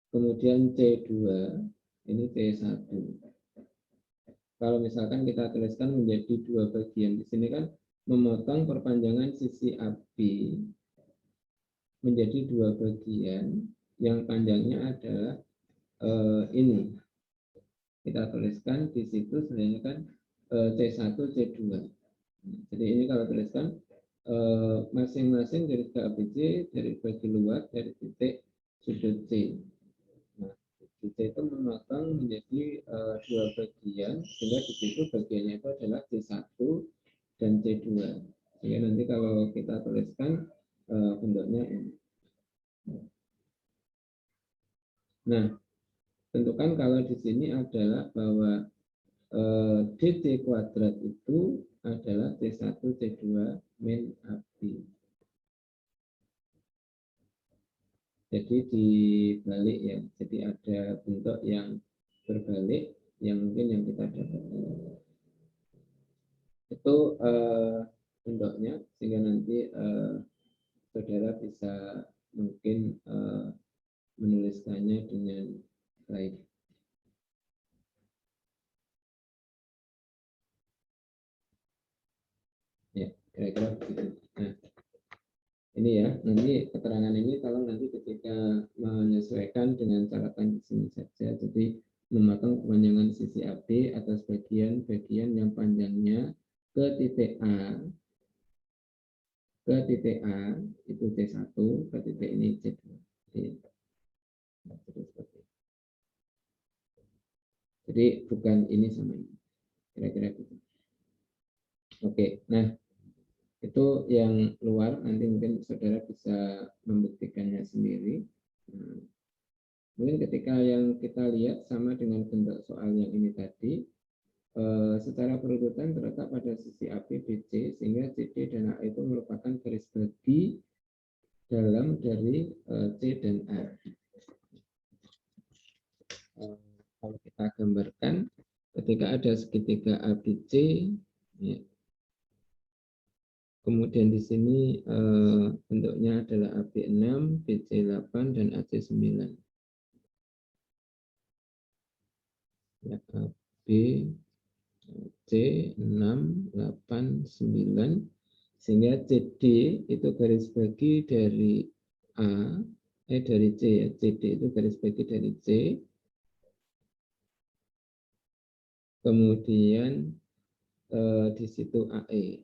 kemudian C2, ini C1. Kalau misalkan kita tuliskan menjadi dua bagian, di sini kan memotong perpanjangan sisi AB menjadi dua bagian, yang panjangnya adalah ini. Kita tuliskan di situ sebenarnya kan C1, C2. Jadi ini kalau tuliskan masing-masing dari ABC dari bagi luar dari titik sudut C. Nah, C itu memotong menjadi dua bagian, sehingga di situ bagiannya itu adalah C1 dan C2. Sehingga nanti kalau kita tuliskan bentuknya ini. Nah, tentukan kalau di sini adalah bahwa DC kuadrat itu adalah C1 C2 min AB. Jadi dibalik ya. Jadi ada bentuk yang berbalik yang mungkin yang kita dapatkan. Itu bentuknya sehingga nanti saudara bisa mungkin menuliskannya dengan baik. Ya, kira-kira begitu. Nah, ini ya, nanti keterangan ini tolong nanti ketika menyesuaikan dengan catatan di sini saja. Jadi memotong kepanjangan sisi AB atas bagian-bagian yang panjangnya ke titik A. Ke titik A itu C1, ke titik ini C2. Jadi bukan ini sama ini. Kira-kira gitu. Oke, nah itu yang luar, nanti mungkin saudara bisa membuktikannya sendiri. Nah, mungkin ketika yang kita lihat sama dengan bentuk soal yang ini tadi, secara perurutan terletak pada sisi AB BC, sehingga CD dan A itu merupakan garis bagi dalam dari C dan A. Kalau kita gambarkan, ketika ada segitiga ABC, ya, kemudian di sini bentuknya adalah AB6, BC8, dan AC9. Ya, AB, C, 6, 8, 9. Sehingga CD itu garis bagi dari A, dari C ya. CD itu garis bagi dari C. Kemudian di situ AE.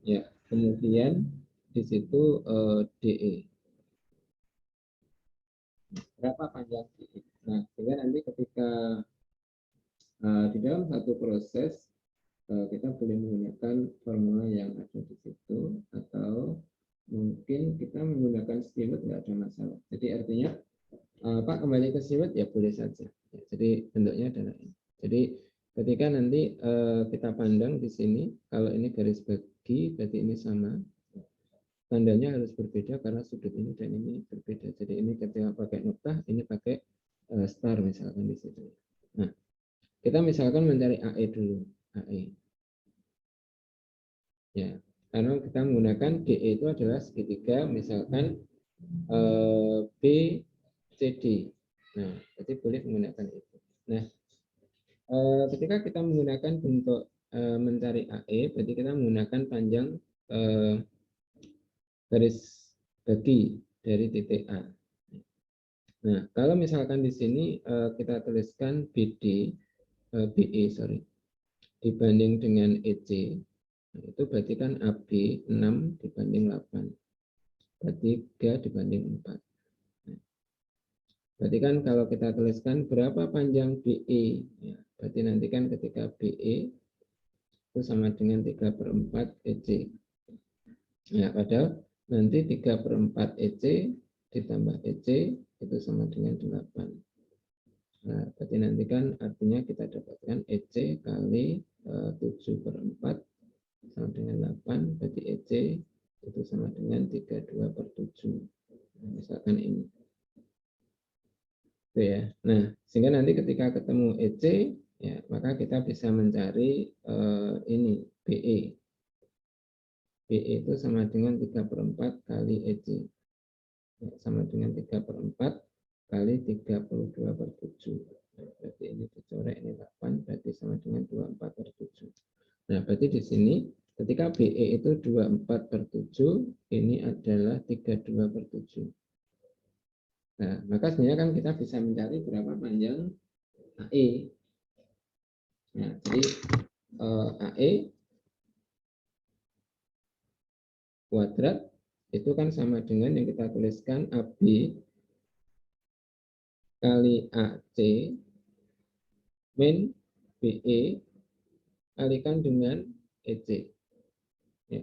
Ya, kemudian di situ DE. Berapa panjang DE? Nah, sehingga nanti ketika di dalam satu proses kita boleh menggunakan formula yang ada di situ, atau mungkin kita menggunakan skimit, nggak ada masalah. Jadi artinya Pak kembali ke skimit ya boleh saja. Ya, jadi bentuknya adalah ini. Jadi ketika nanti kita pandang di sini, kalau ini garis bagi berarti ini sama. Tandanya harus berbeda karena sudut ini dan ini berbeda. Jadi ini ketika pakai noktah, ini pakai star misalkan di situ. Nah, kita misalkan mencari AE dulu, AE. Ya, karena kita menggunakan DE itu adalah segitiga misalkan BCD. Nah, jadi boleh menggunakan itu. Nah, ketika kita menggunakan bentuk mencari AE, berarti kita menggunakan panjang garis bagi dari titik A. Nah, kalau misalkan di sini kita tuliskan BE dibanding dengan EC, nah, itu berarti kan AB 6 dibanding 8, berarti 3 dibanding 4. Nah, berarti kan kalau kita tuliskan berapa panjang BE, ya, berarti nanti kan ketika BE itu sama dengan 3/4 EC. Ya, padahal nanti 3/4 EC ditambah EC itu sama dengan 8. Nah, berarti nanti kan artinya kita dapatkan EC kali 7/4 sama dengan 8, berarti EC itu sama dengan 32/7. Nah, misalkan ini. Itu ya. Nah, sehingga nanti ketika ketemu EC, ya, maka kita bisa mencari ini BE. BE itu sama dengan 3/4 kali EC. Ya, sama dengan 3/4 kali 32/7. Nah, berarti ini dicorek, ini 8, berarti sama dengan 24/7. Nah, berarti di sini ketika BE itu 24/7, ini adalah 32/7. Nah, maka sebenarnya kan kita bisa mencari berapa panjang AE. Nah, jadi AE kuadrat itu kan sama dengan yang kita tuliskan AB kali AC min BE kalikan dengan EC. Ya,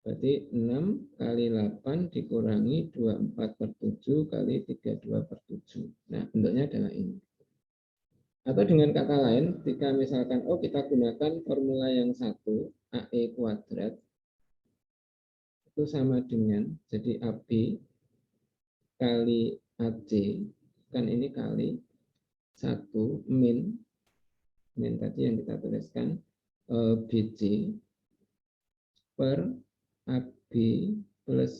berarti 6 kali 8 dikurangi 24/7 kali 32/7. Nah, bentuknya adalah ini. Atau dengan kata lain, ketika misalkan kita gunakan formula yang satu, AE kuadrat, itu sama dengan, jadi AB kali AC, kan ini kali 1 min tadi yang kita tuliskan BC per AB plus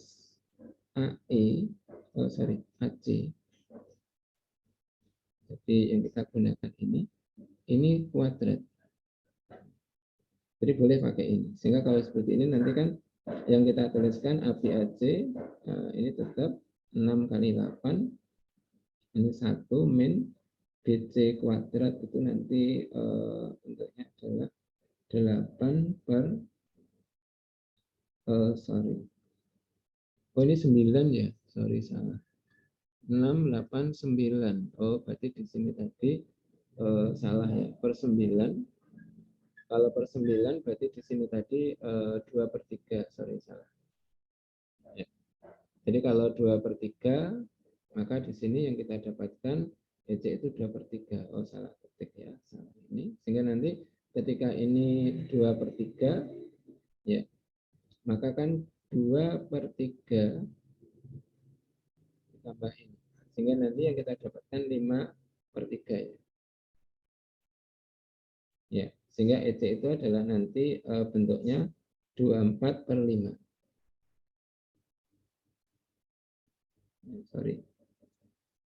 AE, AC. Jadi yang kita gunakan ini kuadrat. Jadi boleh pakai ini. Sehingga kalau seperti ini nanti kan yang kita tuliskan ABAC ini tetap 6 kali 8, ini 1 min BC kuadrat itu nanti bentuknya adalah 8 per ini 9 ya, salah. 6, 8, 9. Berarti di sini tadi salah ya, per 9. Kalau per 9 berarti di sini tadi 2/3, salah. Ya. Jadi kalau 2/3, maka di sini yang kita dapatkan EC itu 2/3. Salah ketik ya, salah ini. Sehingga nanti ketika ini 2/3, ya, maka kan 2/3 ditambah ini. Sehingga nanti yang kita dapat 3 ya. Ya, sehingga EC itu adalah nanti bentuknya 24/5. Sorry.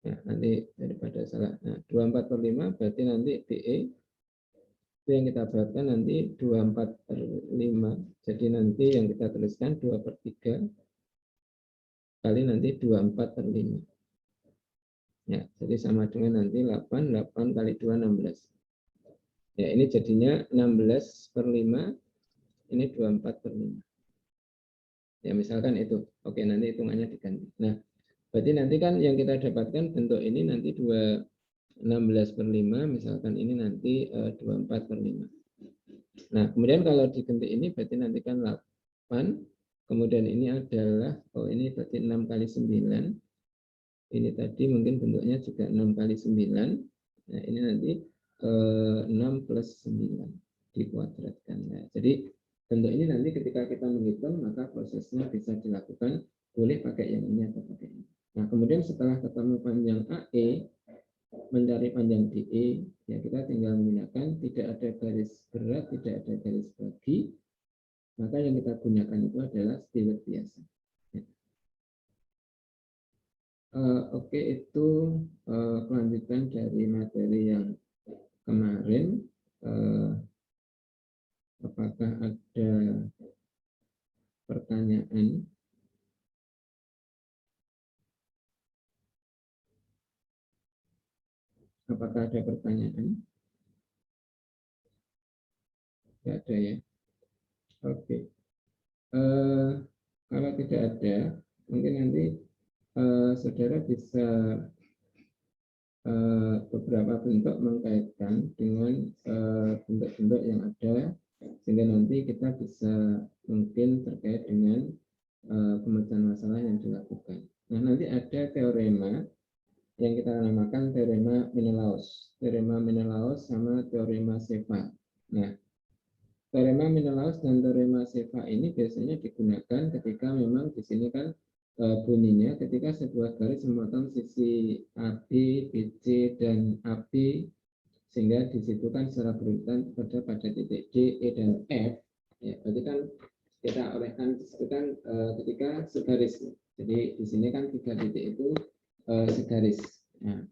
Nah, nanti daripada salah. Nah, 24/5 berarti nanti DE itu yang kita buatkan nanti 24/5. Jadi nanti yang kita tuliskan 2/3 kali nanti 24/5. Ya, jadi sama dengan nanti 8 kali 2 16. Ya, ini jadinya 16/5, ini 24/5. Ya, misalkan itu. Oke, nanti hitungannya diganti. Nah, berarti nanti kan yang kita dapatkan bentuk ini nanti 16/5, misalkan ini nanti 24/5. Nah, kemudian kalau diganti ini berarti nanti kan 8, kemudian ini adalah, ini berarti 6 kali 9. Ini tadi mungkin bentuknya juga 6 kali 9. Nah, ini nanti 6 plus 9 dikuadratkan. Nah, jadi bentuk ini nanti ketika kita menghitung, maka prosesnya bisa dilakukan boleh pakai yang ini atau pakai ini. Nah, kemudian setelah ketemu panjang AE, mencari panjang DE, ya kita tinggal menggunakan tidak ada garis berat, tidak ada garis bagi, maka yang kita gunakan itu adalah steward biasa. Ya. Oke, itu kelanjutan dari materi yang kemarin. Apakah ada pertanyaan? Apakah ada pertanyaan? Tidak ada ya. Oke. Kalau tidak ada, mungkin nanti saudara bisa beberapa bentuk mengkaitkan dengan bentuk-bentuk yang ada, sehingga nanti kita bisa mungkin terkait dengan pemecahan masalah yang dilakukan. Nah, nanti ada teorema yang kita namakan teorema Menelaus. Teorema Menelaus sama teorema Cephas. Nah, teorema Menelaus dan teorema Cephas ini biasanya digunakan ketika memang di sini kan bunyinya ketika sebuah garis memotong sisi AB, BC, dan AB, sehingga disitukan secara berurutan pada titik D, E, dan F. Ya, berarti kan kita olehkan disebutkan ketika segaris. Jadi di sini kan 3 titik itu segaris. Nah,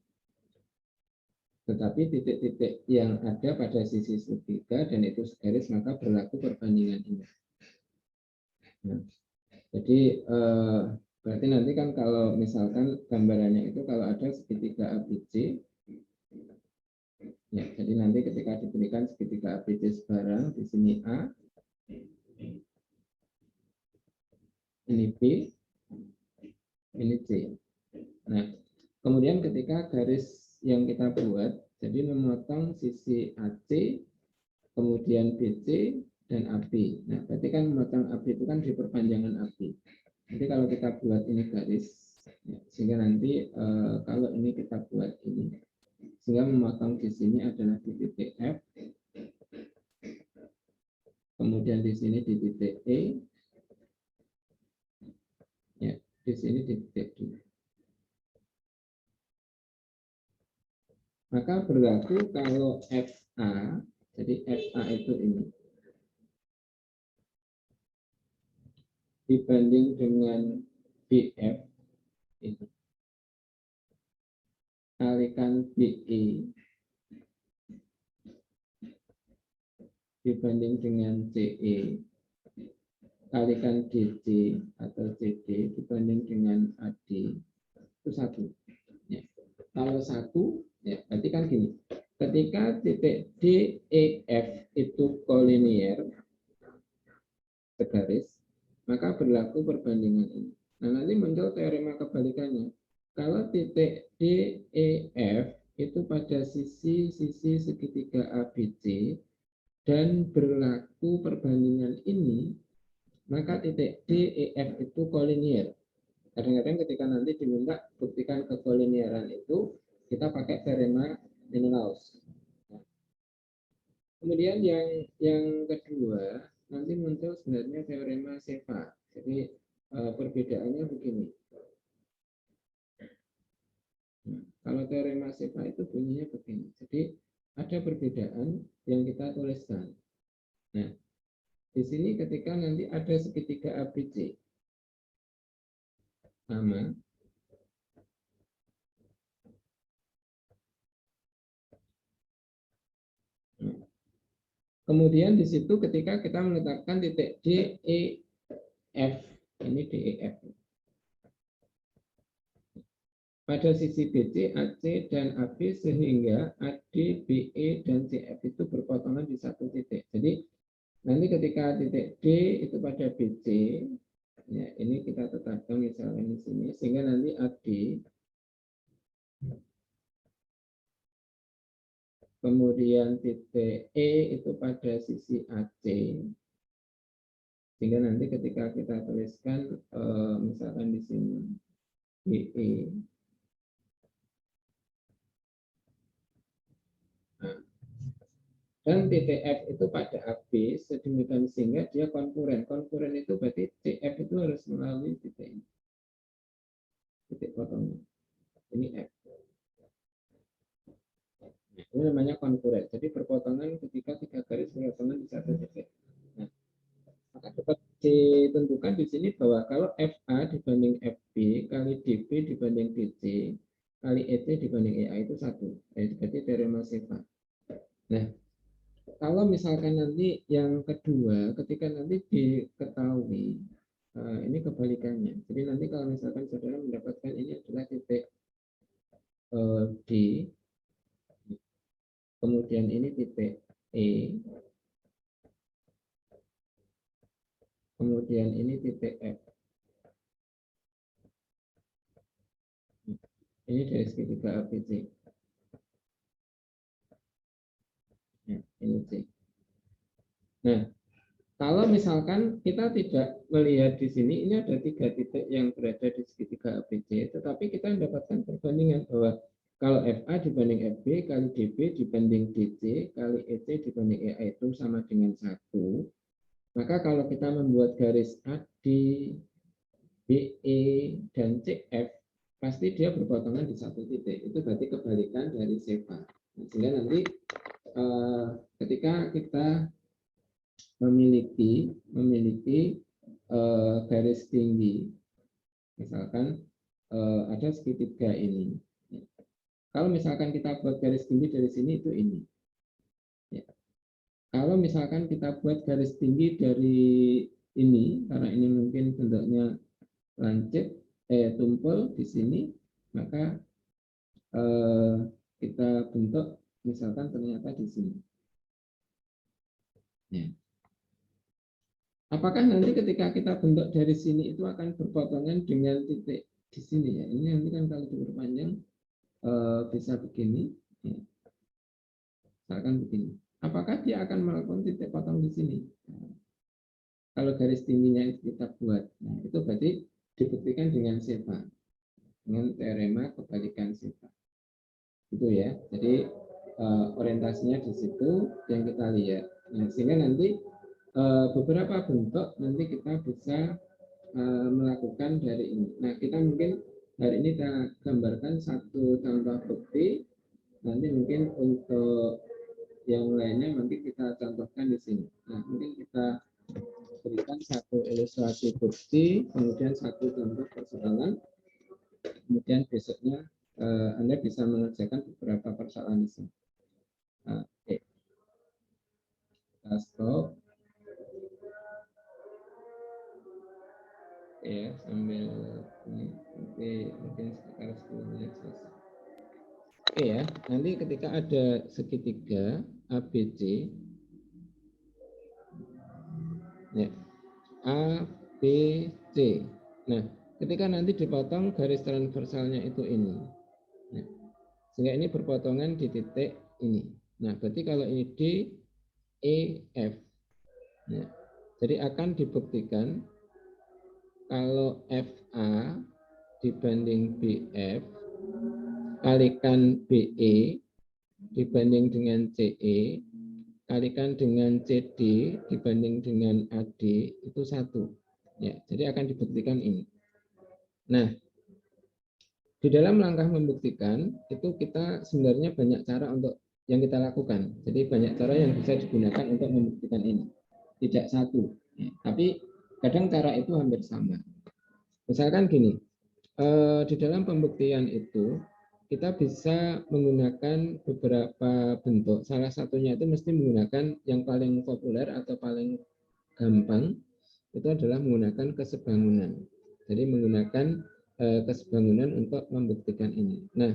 tetapi titik-titik yang ada pada sisi segitiga dan itu segaris, maka berlaku perbandingan ini. Nah, jadi berarti nanti kan kalau misalkan gambarannya itu kalau ada segitiga ABC, ya, jadi nanti ketika diberikan segitiga ABC sebarang, di sini A, ini B, ini C. Nah, kemudian ketika garis yang kita buat, jadi memotong sisi AC, kemudian BC, dan AB. Nah, berarti kan memotong AB itu kan di perpanjangan AB. Jadi kalau kita buat ini garis, ya, sehingga nanti kalau ini kita buat ini, sehingga memotong di sini adalah di titik F, kemudian di sini di titik E, ya, di sini di titik D. Maka berlaku kalau FA, jadi FA itu ini, dibanding dengan BF, itu, kalikan BE, dibanding dengan CE, kalikan DC atau CD, dibanding dengan AD, itu 1. Ya. Kalau 1, ya, berarti kan gini, ketika titik DEF itu kolinier, segaris, maka berlaku perbandingan ini. Nah, nanti muncul teorema kebalikannya. Kalau titik DEF itu pada sisi segitiga ABC dan berlaku perbandingan ini, maka titik DEF itu kolinier. Kadang-kadang ketika nanti diminta buktikan kekolinieran itu, kita pakai teorema Menelaus. Nah, kemudian yang kedua, nanti muncul sebenarnya teorema Cephas. Jadi perbedaannya begini. Kalau teorema Seva itu bunyinya begini. Jadi ada perbedaan yang kita tuliskan. Nah, di sini ketika nanti ada segitiga ABC sama, kemudian di situ ketika kita menetapkan titik D, E, F, ini D, E, F. Pada sisi BC, AC, dan AB sehingga AD, BE, dan CF itu berpotongan di satu titik. Jadi nanti ketika titik D itu pada BC, ya, ini kita tetapkan misalnya di sini, sehingga nanti AD, kemudian titik E itu pada sisi AC, sehingga nanti ketika kita tuliskan misalkan di sini BE, dan titik F itu pada AB sedemikian sehingga dia konkuren. Konkuren itu berarti CF itu harus melalui titik ini. Titik potongnya. Ini F. Nah, ini namanya konkuren. Jadi berpotongan ketika tiga garis berpotongan di satu titik. Nah, maka dapat ditentukan di sini bahwa kalau FA dibanding FB kali DB dibanding DC kali EC dibanding EA itu 1. Berarti teorema Seva. Nah, kalau misalkan nanti yang kedua, ketika nanti diketahui, ini kebalikannya. Jadi nanti kalau misalkan saudara mendapatkan ini adalah titik D, kemudian ini titik E, kemudian ini titik F. Ini dari segitiga ABC. Ya, ini C. Nah, kalau misalkan kita tidak melihat di sini, ini ada 3 titik yang berada di segitiga ABC, tetapi kita mendapatkan perbandingan bahwa kalau FA dibanding FB kali DB dibanding DC kali EC dibanding EA itu sama dengan 1, maka kalau kita membuat garis AD, BE, dan CF, pasti dia berpotongan di satu titik. Itu berarti kebalikan dari Seva. Sehingga nanti ketika kita memiliki garis tinggi, misalkan ada segitiga ini. Kalau misalkan kita buat garis tinggi dari sini itu ini. Ya. Kalau misalkan kita buat garis tinggi dari ini, karena ini mungkin bentuknya lancip, tumpul di sini, maka kita bentuk misalkan ternyata di sini. Ya. Apakah nanti ketika kita bentuk dari sini itu akan berpotongan dengan titik di sini ya? Ini nanti kan kalau diperpanjang bisa begini, ya. Misalkan begini. Apakah dia akan melakukan titik potong di sini? Nah, kalau garis tingginya itu kita buat, nah itu berarti dibuktikan dengan Seva, dengan teorema kebalikan Seva. Gitu ya. Jadi orientasinya di situ yang kita lihat. Nah, sehingga nanti beberapa bentuk nanti kita bisa melakukan dari ini. Nah, kita mungkin hari ini kita gambarkan satu contoh bukti. Nanti mungkin untuk yang lainnya nanti kita contohkan di sini. Nah, mungkin kita berikan satu ilustrasi bukti, kemudian satu contoh persoalan. Kemudian besoknya Anda bisa mengerjakan beberapa persoalan di sini. Oke. Kita stop. Ya, sambil ini nanti mungkin sekitar 10 menit selesai. Oke ya, nanti ketika ada segitiga ABC, ya, ABC. Nah, ketika nanti dipotong garis transversalnya itu ini, nah, sehingga ini berpotongan di titik ini. Nah, berarti kalau ini D, E, F. Nah, jadi akan dibuktikan kalau FA dibanding BF kalikan BE dibanding dengan CE kalikan dengan CD dibanding dengan AD itu 1. Ya, jadi akan dibuktikan ini. Nah, di dalam langkah membuktikan itu kita sebenarnya banyak cara untuk yang kita lakukan. Jadi banyak cara yang bisa digunakan untuk membuktikan ini. Tidak satu, ya. Tapi kadang cara itu hampir sama. Misalkan gini, di dalam pembuktian itu kita bisa menggunakan beberapa bentuk. Salah satunya itu mesti menggunakan yang paling populer atau paling gampang itu adalah menggunakan kesebangunan. Jadi menggunakan kesebangunan untuk membuktikan ini. Nah,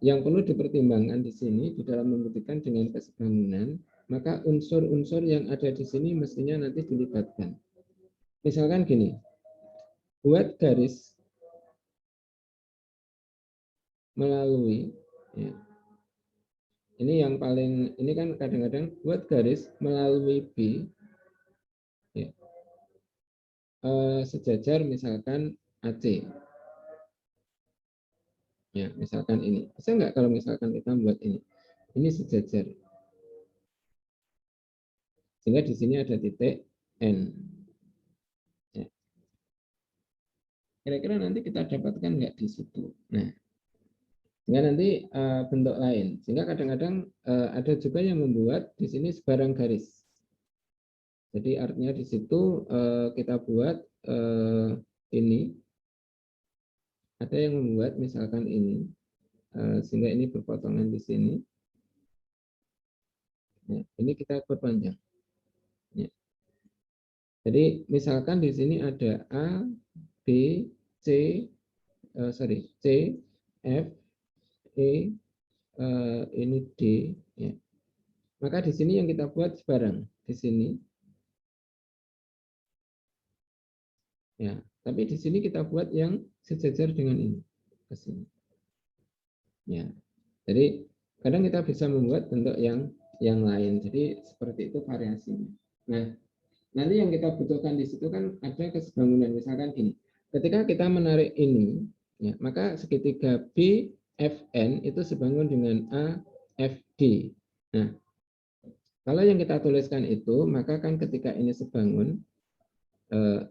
yang perlu dipertimbangkan di sini di dalam membuktikan dengan kesebangunan, maka unsur-unsur yang ada di sini mestinya nanti dilibatkan. Misalkan gini, buat garis melalui, ya. Ini yang paling, ini kan kadang-kadang buat garis melalui B, ya. Sejajar misalkan AC. Ya, misalkan ini. Bisa nggak kalau misalkan kita buat ini? Ini sejajar. Sehingga di sini ada titik N. Ya. Kira-kira nanti kita dapatkan nggak di situ? Nah, sehingga nanti bentuk lain. Sehingga kadang-kadang ada juga yang membuat di sini sebarang garis. Jadi artinya di situ kita buat ini. Ada yang membuat misalkan ini, sehingga ini berpotongan di sini. Ya, ini kita perpanjang. Ya. Jadi misalkan di sini ada A, B, C, C, F, E, ini D. Ya. Maka di sini yang kita buat sebarang di sini. Ya, tapi di sini kita buat yang sejajar dengan ini ke sini. Ya, jadi kadang kita bisa membuat bentuk yang lain. Jadi seperti itu variasinya. Nah, nanti yang kita butuhkan di situ kan ada kesebangunan. Misalkan gini, ketika kita menarik ini, ya, maka segitiga BFN itu sebangun dengan AFD. Nah, kalau yang kita tuliskan itu, maka kan ketika ini sebangun,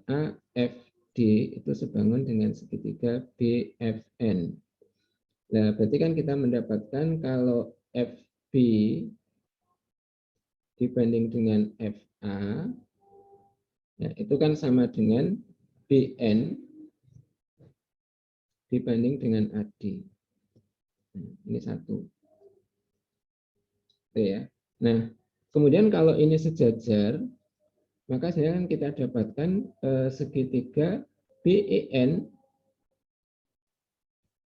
AFD itu sebangun dengan segitiga BFN. Nah, berarti kan kita mendapatkan kalau FB dibanding dengan FA, ya, itu kan sama dengan BN dibanding dengan AD. Nah, ini satu. Oke ya. Nah, kemudian kalau ini sejajar, maka sekarang kita dapatkan segitiga BEN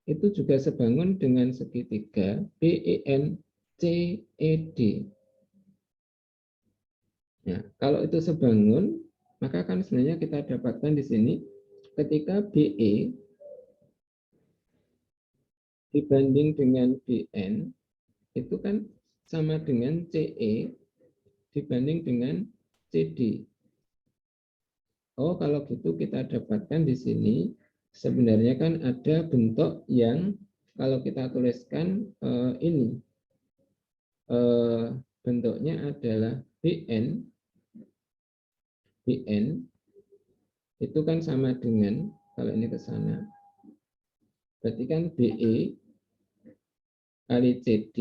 itu juga sebangun dengan segitiga BEN CED. Ya, kalau itu sebangun, maka kan sebenarnya kita dapatkan di sini ketika BE dibanding dengan BN itu kan sama dengan CE dibanding dengan CD. Oh, kalau gitu kita dapatkan di sini sebenarnya kan ada bentuk yang kalau kita tuliskan ini bentuknya adalah BN itu kan sama dengan kalau ini ke sana berarti kan BE kali CD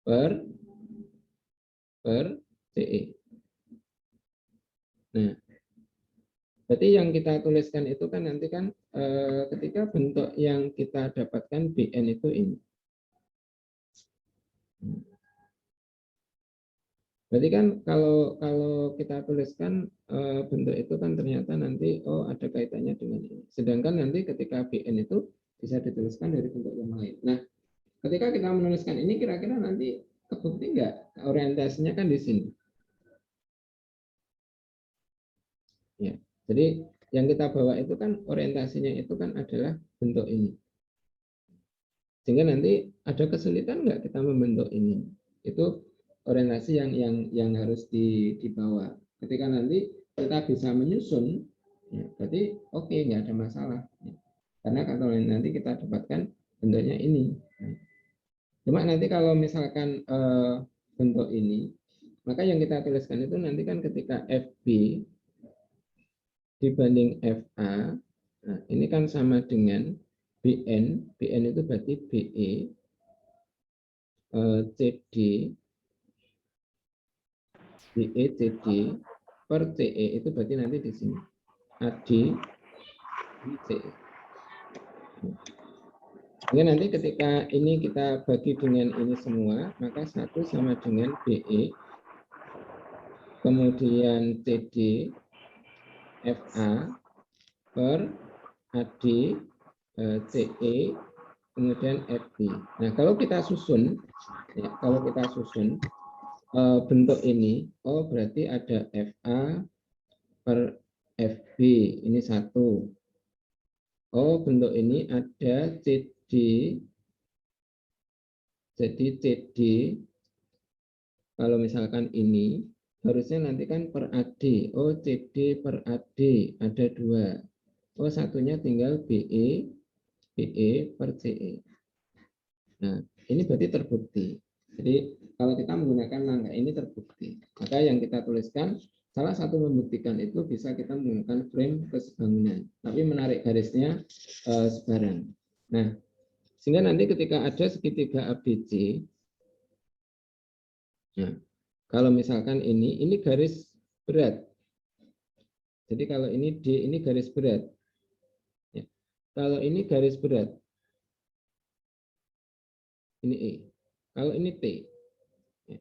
per CE. Nah, berarti yang kita tuliskan itu kan nanti kan ketika bentuk yang kita dapatkan BN itu ini. Berarti kan kalau kita tuliskan bentuk itu kan ternyata nanti ada kaitannya dengan ini. Sedangkan nanti ketika BN itu bisa dituliskan dari bentuk yang lain. Nah, ketika kita menuliskan ini kira-kira nanti kebukti nggak orientasinya kan di sini. Ya. Jadi yang kita bawa itu kan orientasinya itu kan adalah bentuk ini. Sehingga nanti ada kesulitan nggak kita membentuk ini. Itu orientasi yang harus dibawa. Ketika nanti kita bisa menyusun, ya, berarti oke, nggak ada masalah. Ya. Karena kalau nanti kita dapatkan bentuknya ini. Cuma nanti kalau misalkan bentuk ini, maka yang kita tuliskan itu nanti kan ketika FB dibanding FA, nah ini kan sama dengan BN itu berarti BE, CD, BE, CD, per CE itu berarti nanti di sini. AD, ini CE. Jadi nanti ketika ini kita bagi dengan ini semua, maka 1 sama dengan BE, kemudian CD, FA, per AD, CE, kemudian FB. Nah, kalau kita susun, bentuk ini, oh berarti ada FA per FB, ini 1. Oh, bentuk ini ada CD, jadi CD, kalau misalkan ini, harusnya nanti kan per AD, oh CD per AD, ada 2. Oh, satunya tinggal BE per CE. Nah, ini berarti terbukti. Jadi, kalau kita menggunakan mangga ini terbukti. Maka yang kita tuliskan, salah satu membuktikan itu bisa kita menggunakan frame kesebangunan. Tapi menarik garisnya sebarang. Nah, sehingga nanti ketika ada segitiga ABC, nah, kalau misalkan ini garis berat. Jadi kalau ini D, ini garis berat. Ya. Kalau ini garis berat, ini E. Kalau ini T. Ya.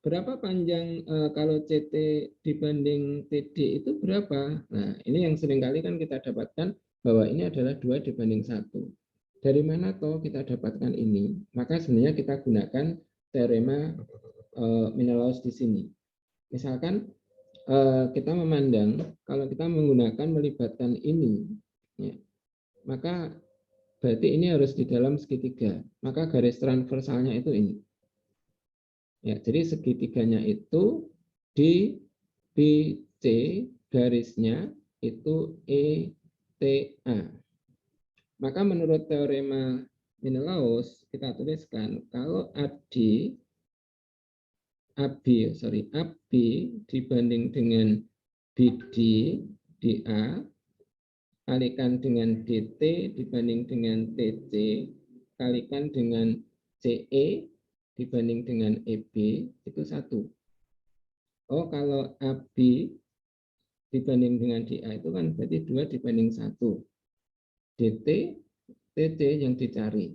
Berapa panjang kalau CT dibanding TD itu berapa? Nah, ini yang seringkali kan kita dapatkan bahwa ini adalah 2 dibanding 1. Dari mana toh kita dapatkan ini? Maka sebenarnya kita gunakan teorema Menelaus di sini. Misalkan kita memandang kalau kita menggunakan melibatkan ini, ya, maka berarti ini harus di dalam segitiga. Maka garis transversalnya itu ini. Ya, jadi segitiganya itu di BC, garisnya itu ETA. Maka menurut teorema Menelaus kita tuliskan kalau AB dibanding dengan BD DA kalikan dengan DT dibanding dengan TC kalikan dengan CE dibanding dengan EB itu 1. Oh, kalau AB dibanding dengan DA itu kan berarti 2 dibanding 1. DT, TC yang dicari.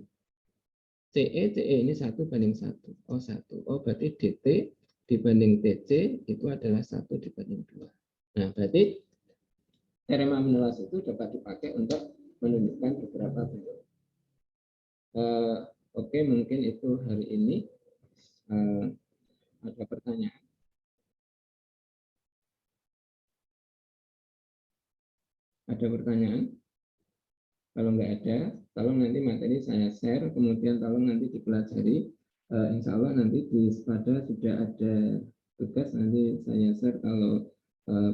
CE ini 1 banding 1. Oh, 1. Oh, berarti DT dibanding TC itu adalah 1 dibanding 2. Nah, berarti teorema Menelaus itu dapat dipakai untuk menunjukkan beberapa bentuk. Oke, mungkin itu hari ini. Ada pertanyaan? Ada pertanyaan? Kalau nggak ada, tolong nanti materi saya share, kemudian tolong nanti dipelajari. Insya Allah nanti di Spada sudah ada tugas, nanti saya share kalau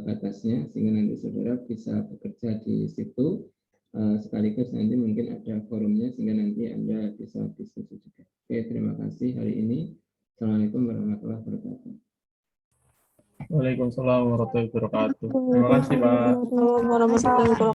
batasnya, sehingga nanti saudara bisa bekerja di situ. Sekaligus nanti mungkin ada forumnya, sehingga nanti Anda bisa diskusi juga. Oke, terima kasih hari ini. Assalamualaikum warahmatullahi wabarakatuh. Waalaikumsalam warahmatullahi wabarakatuh. Terima kasih, Pak. Warahmatullahi wabarakatuh.